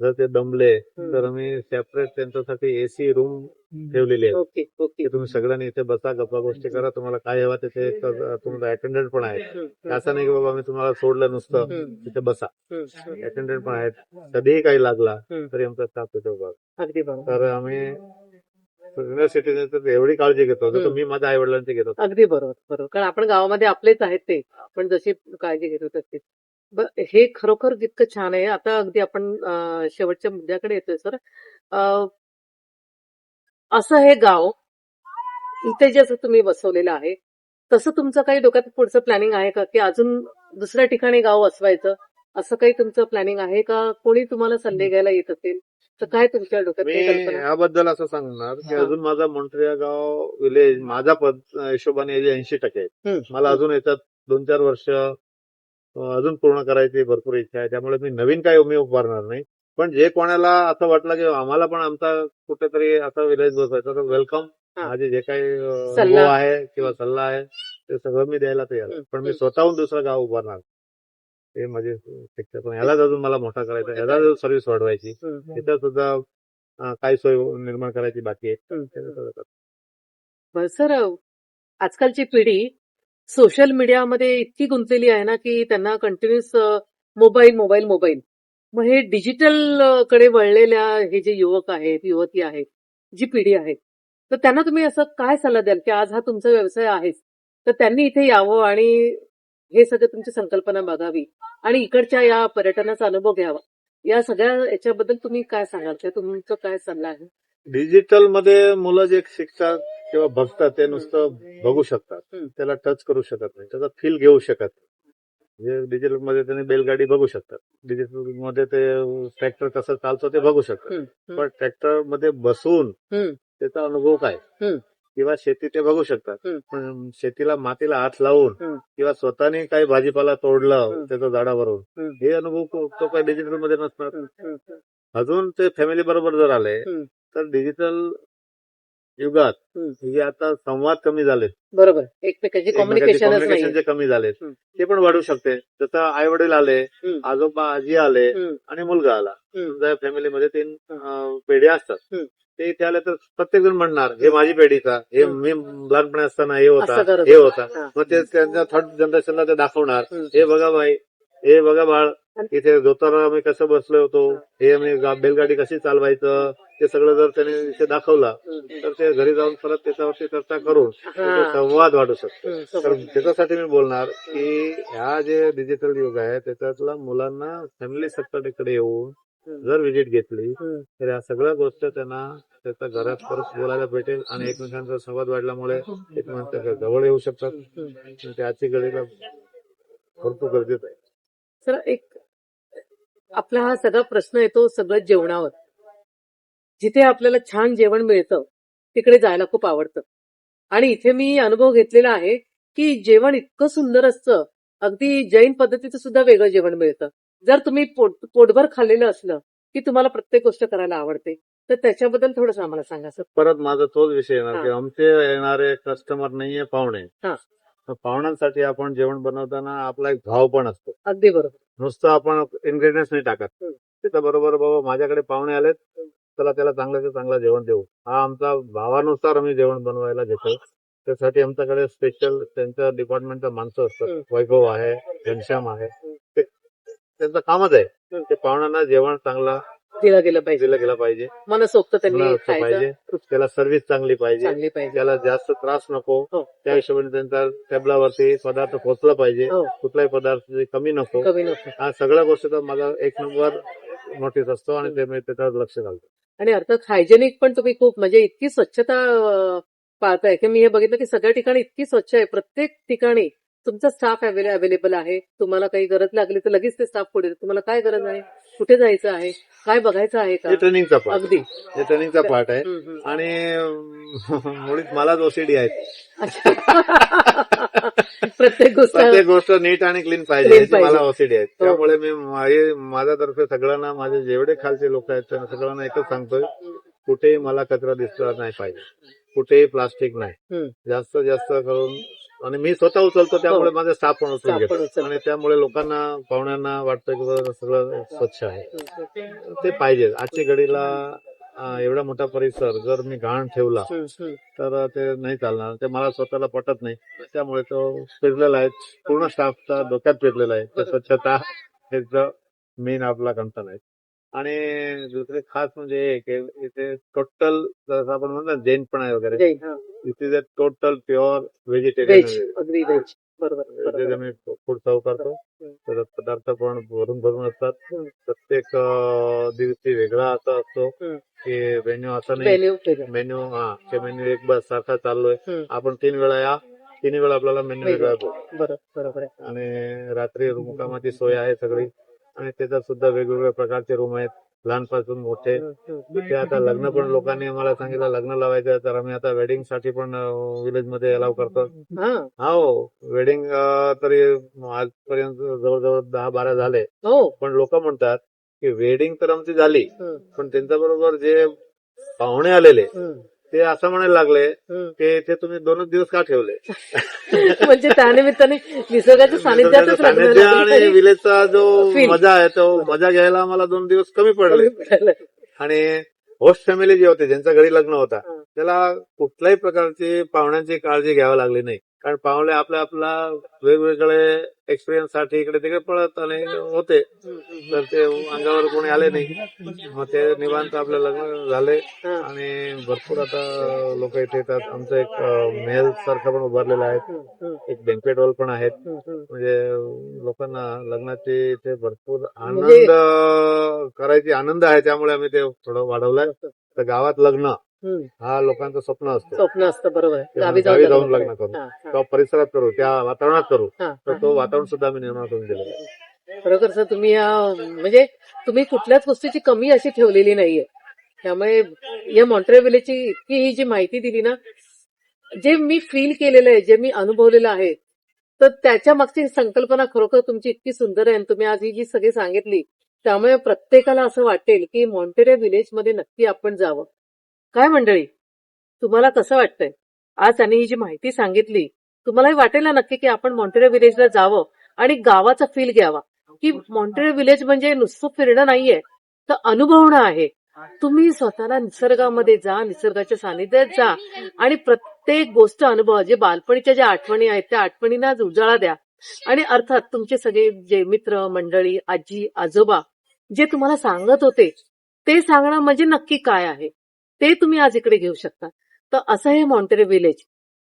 जर ते दमले तर आम्ही सेपरेट त्यांच्यासाठी एसी रूम ठेवलेली आहे. ओके ओके की तुम्ही सगळ्यांनी इथे बसा, गप्पा गोष्टी करा, तुम्हाला काय हवं तिथे तुमचा अटेंडंट पण आहे. असं नाही की बाबा मी तुम्हाला सोडलं नुसतं तिथे बसा. अटेंडंट पण आहेत. कधीही काही लागला तरी आमचा स्टाफ तिथे उभा असतो. अगदी बरोबर तर आम्ही सिनियर सिटीजन तर एवढी काळजी घेतो जसं मी माझ्या आई वडिलांची घेतो. अगदी बरोबर बरोबर कारण आपण गावामध्ये आपलेच आहेत ते आपण जशी काळजी घेतो तशीच हे खरोखर जितकं छान आहे आता अगदी आपण शेवटच्या मुद्द्याकडे येतोय सर असं हे गाव इथे जसं तुम्ही बसवलेलं आहे तसं तुमचं काही डोक्यात पुढचं प्लॅनिंग आहे का की अजून दुसऱ्या ठिकाणी गाव वसवायचं असं काही तुमचं प्लॅनिंग आहे का कोणी तुम्हाला सल्ले घ्यायला येत असेल तर काय तुमच्या डोक्यात मी काही कल्पना याबद्दल असं सांगणार की हा. अजून माझा मोंट्रिया गाव विलेज माझा हिशोबाने 80% आहे. मला अजून याच्यात 2-4 वर्ष अजून पूर्ण करायची भरपूर इच्छा आहे. त्यामुळे मी नवीन काही मी उभारणार नाही. पण जे कोणाला असं वाटलं की आम्हाला पण आमचा कुठेतरी असा विलेज बसवायचा तर वेलकम. हा. माझे जे काही सल्ला. अनुभव आहे किंवा सल्ला आहे ते सगळं मी द्यायला तयार आहे. पण मी स्वतःहून दुसरं गाव उभारणार हे माझी इच्छा. पण यालाच अजून मला मोठा करायचा, याला अजून सर्व्हिस वाढवायची, तिथं सुद्धा काही सोय निर्माण करायची बाकी आहे. त्याचं सगळं करतो. बरं सर आजकालची पिढी सोशल मीडियामध्ये इतकी गुंतलेली आहे ना की त्यांना कंटिन्युअस मोबाईल मोबाईल मोबाईल मग हे डिजिटल कडे वळलेल्या हे जे युवक आहेत युवती आहेत जी पिढी आहे तर त्यांना तुम्ही असं काय सल्ला द्याल की आज हा तुमचा व्यवसाय आहेच तर त्यांनी इथे यावं आणि हे सगळं तुमची संकल्पना बघावी आणि इकडच्या या पर्यटनाचा अनुभव घ्यावा या सगळ्या याच्याबद्दल तुम्ही काय सांगाल ते तुमचं काय सल्ला आहे डिजिटल मध्ये मुलं जे शिकतात किंवा बघतात ते नुसतं बघू शकतात, त्याला टच करू शकत नाही, त्याचा फील घेऊ शकत नाही. डिजिटल मध्ये त्यांनी बैलगाडी बघू शकतात, डिजिटल मध्ये ते ट्रॅक्टर कसं चालतो ते बघू शकतात, पण ट्रॅक्टर मध्ये बसून त्याचा अनुभव काय किंवा शेती ते बघू शकतात, पण शेतीला मातीला हात लावून किंवा स्वतःने काही भाजीपाला तोडलं त्याचं झाडावरून हे अनुभव तो काही डिजिटल मध्ये नसणार. अजून ते फॅमिली बरोबर जर आले तर डिजिटल युगात हे आता संवाद कमी झाले, बरोबर एकमेकांची कम्युनिकेशनच नाही कम्युनिकेशन जे कमी झाले ते पण वाढू शकते. जसं आई वडील आले, आजोबा आजी आले आणि मुलगा आला, समजा फॅमिलीमध्ये 3 पिढ्या असतात, ते इथे आले तर प्रत्येक जण म्हणणार हे माझी पिढीचा, हे मी लहानपणी असताना हे होता असं करत हे होता. होता. मग ते त्यांच्या थर्ड जनरेशनला ते दाखवणार, हे बघा बाई, हे बघा बाळ, इथे जोतारा आम्ही कसं बसलो होतो, हे आम्ही बैलगाडी कशी चालवायचं, ते सगळं जर त्याने इथे दाखवलं तर ते घरी जाऊन परत त्याच्यावरती चर्चा करून तो संवाद वाढू शकतो. तर त्याच्यासाठी मी बोलणार की ह्या जे डिजिटल युग आहे त्याच्यातला मुलांना फॅमिली सेक्टरकडे येऊन जर व्हिजिट घेतली तर या सगळ्या गोष्टी त्यांना त्याच्या घरात परत बोलायला भेटेल आणि एकमेकांचा संवाद वाढल्यामुळे एकमेकांच्या जवळ येऊ शकतात. त्याची घडीला भरपूर गरजेचं आहे. सर एक आपला हा सगळा प्रश्न येतो सगळं जेवणावर. जिथे आपल्याला छान जेवण मिळतं तिकडे जायला खूप आवडतं आणि इथे मी अनुभव घेतलेला आहे की जेवण इतकं सुंदर असतं, अगदी जैन पद्धतीचं सुद्धा वेगळं जेवण मिळतं. जर तुम्ही पोटभर खाल्लेलं असलं की तुम्हाला प्रत्येक गोष्ट करायला आवडते, तर त्याच्याबद्दल थोडंसं आम्हाला सांगा सर. परत माझा तोच विषय येणार की आमचे येणारे कस्टमर नाहीये पाहुणे. तर पाहुण्यांसाठी आपण जेवण बनवताना आपला एक भाव पण असतो. अगदी बरोबर. नुसतं आपण इन्ग्रेडियंट्स नाही टाकत, त्याच्या बरोबर बाबा माझ्याकडे पाहुणे आलेत, चला त्याला चांगलं चांगलं जेवण देऊ, हा आमचा भावानुसार आम्ही जेवण बनवायला घेतो. त्यासाठी आमच्याकडे स्पेशल त्यांच्या डिपार्टमेंटच्या माणसं असतात, वैभव आहे, घनश्याम आहे, त्यांचं कामच आहे ते पाहुण्यांना जेवण चांगला दिलं गेलं पाहिजे, मनसोक्त त्यांनी खायचं पाहिजे, त्याला सर्व्हिस चांगली पाहिजे, त्याला जास्त त्रास नको, त्या हिशोबाने त्यांच्या टेबलावरती पदार्थ पोहोचला पाहिजे, कुठलाही पदार्थ कमी नको. हा सगळ्या गोष्टीचा माझा 1 नंबर नोटीस असतो आणि ते मी त्याच्यावर लक्ष घालतो. आणि अर्थात हायजेनिक पण तुम्ही खूप म्हणजे इतकी स्वच्छता पाळताय की मी हे बघितलं की सगळ्या ठिकाणी इतकी स्वच्छ आहे, प्रत्येक ठिकाणी तुमचा स्टाफ अवेलेबल आहे. तुम्हाला काही गरज लागली तर लगेच ते स्टाफ पुढे, तुम्हाला काय गरज आहे, कुठे जायचं आहे, काय बघायचं आहे का, ट्रेनिंगचा पार्ट, अगदी हे ट्रेनिंगचा पार्ट आहे. आणि मुळीच मलाच ओसीडी आहे. प्रत्येक गोष्ट नीट आणि क्लीन पाहिजे याची मला ओसीडी आहे. त्यामुळे मी माझ्यातर्फे सगळ्यांना, माझे जेवढे खालचे लोक आहेत त्यांना सगळ्यांना एकच सांगतोय, कुठेही मला कचरा दिसला नाही पाहिजे, कुठेही प्लास्टिक नाही, जास्तीत जास्त करून आणि मी स्वतः उचलतो, त्यामुळे हो. माझा स्टाफ पण उचलून स्टाफ पण घेतो उचलतो. आणि त्यामुळे लोकांना, पाहुण्यांना वाटतं की बाबा सगळं स्वच्छ आहे. ते पाहिजे. आजच्या घडीला एवढा मोठा परिसर जर मी घाण ठेवला तर ते नाही चालणार. ते मला स्वतःला पटत नाही. त्यामुळे तो पेरलेला आहे, पूर्ण स्टाफचा डोक्यात पेरलेला आहे. तर स्वच्छता हेच मेन आपला कन्सर्न आहे. आणि दुसरे खास म्हणजे हे की इथे टोटल, जसं आपण म्हणतो जैन पण आहे वगैरे, it is a total pure vegetarian. Veg, अगदी व्हेज. बरोबर जे बरोबर. आम्ही फूड सर्व करतो, त्याच्यात पदार्थ पण भरून भरून असतात. प्रत्येक दिवशी वेगळा असा असतो की मेन्यू असा नाही. मेन्यू वेगळा. मेन्यू मेन्यू एक बस सारखा चाललोय. आपण 3 वेळा या, 3 वेळा आपल्याला मेन्यू वेगळा वेगळा. असतो. बरोबर आहे. आणि रात्री मुक्कामाची सोय आहे सगळी, आणि त्याच्यात सुद्धा वेगवेगळ्या प्रकारचे रूम आहेत, लहानपासून मोठे. ते आता लग्न पण लोकांनी मला सांगितलं लग्न लावायचं, तर आम्ही आता वेडिंग साठी पण विलेज मध्ये अलाव करतो. हो, वेडिंग तरी आजपर्यंत जवळजवळ 10-12 झाले. हो. पण लोक म्हणतात की वेडिंग तर आमची झाली, पण त्यांच्या बरोबर जे पाहुणे आलेले ते असं म्हणायला लागले की ते तुम्ही 2 दिवस का ठेवले. म्हणजे त्यानिमित्ताने निसर्गाच्या सानिध्यातच लग्न सानिध्य लागलं आणि तरी विलेजचा जो Feel. मजा आहे, तो मजा घ्यायला आम्हाला 2 दिवस कमी पडले. आणि होस्ट फॅमिली जे होते, ज्यांच्या घरी लग्न होता, त्याला कुठल्याही प्रकारची पाहुण्यांची काळजी घ्यावी लागली नाही. कारण पाहुणे आपला वेगवेगळे एक्सपिरियन्स साठी इकडे तिकडे पळत आणि होते, तर ते अंगावर कोणी आले नाही. मग ते निवांत आपलं लग्न झाले आणि भरपूर आता लोक इथे येतात. आमचं एक महल सारखं पण उभारलेलं आहे, एक बँक्वेट हॉल पण आहेत. म्हणजे लोकांना लग्नाची इथे भरपूर आनंद करायची आनंद आहे, त्यामुळे आम्ही ते थोडं वाढवलंय. तर गावात लग्न हा लोकांचं स्वप्न असतं. स्वप्न असतं. बरोबर आहे. गावी जाऊन लग्न करू, किंवा परिसरात करू, त्या वातावरणात करू. तर तो वातावरण सुद्धा आम्ही निर्माण करून दिलेलं आहे. खरोखर सर, तुम्ही म्हणजे तुम्ही कुठल्याच गोष्टीची कमी अशी ठेवलेली नाहीये. त्यामुळे या मॉन्ट्रियल विलेजची इतकी ही जी माहिती दिली ना, जे मी फील केलेलं आहे, जे मी अनुभवलेलं आहे, तर त्याच्या मागची संकल्पना खरोखर तुमची इतकी सुंदर आहे. आणि तुम्ही आज ही जी सगळी सांगितली, त्यामुळे प्रत्येकाला असं वाटेल की मॉन्ट्रियल विलेजमध्ये नक्की आपण जावं. काय मंडळी, तुम्हाला कसं वाटतंय? आज त्यांनी ही जी माहिती सांगितली, तुम्हालाही वाटेल ना नक्की की आपण मॉन्ट्रियल विलेजला जावं आणि गावाचा फील घ्यावा. की मॉन्ट्रियल विलेज म्हणजे नुसतं फिरणं नाहीये, तर अनुभवणं आहे. तुम्ही स्वतःला निसर्गामध्ये जा, निसर्गाच्या सानिध्यात जा आणि प्रत्येक गोष्ट अनुभवा. जे बालपणीच्या ज्या आठवणी आहेत, त्या आठवणींना उजाळा द्या. आणि अर्थात तुमचे सगळे जे मित्र मंडळी, आजी आजोबा जे तुम्हाला सांगत होते, ते सांगणं म्हणजे नक्की काय आहे ते तुम्ही आज इकडे घेऊ शकता. तर असं हे मॉन्ट्रियल विलेज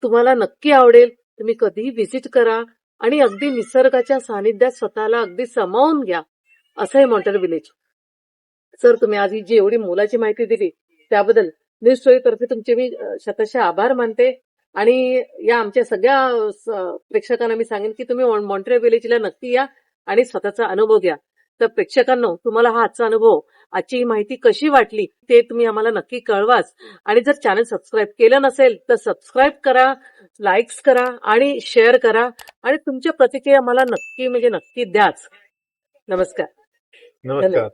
तुम्हाला नक्की आवडेल. तुम्ही कधीही व्हिजिट करा आणि अगदी निसर्गाच्या सानिध्यात स्वतःला अगदी सामावून घ्या. असं हे मॉन्ट्रियल विलेज. सर, तुम्ही आज ही जी एवढी मोलाची माहिती दिली त्याबद्दल न्यूज स्टोरी तर्फे तुमचे मी शतशः आभार मानते. आणि या आमच्या सगळ्या प्रेक्षकांना मी सांगेन की तुम्ही मॉन्ट्रियल विलेजला नक्की या आणि स्वतःचा अनुभव घ्या. तर प्रेक्षकांनो, तुम्हाला हा आजचा अनुभव, आजची ही माहिती कशी वाटली ते तुम्ही आम्हाला नक्की कळवाच. आणि जर चॅनल सबस्क्राईब केलं नसेल तर सबस्क्राईब करा, लाईक्स करा आणि शेअर करा. आणि तुमच्या प्रतिक्रिया मला नक्की म्हणजे नक्की द्याच. नमस्कार. नमस्कार.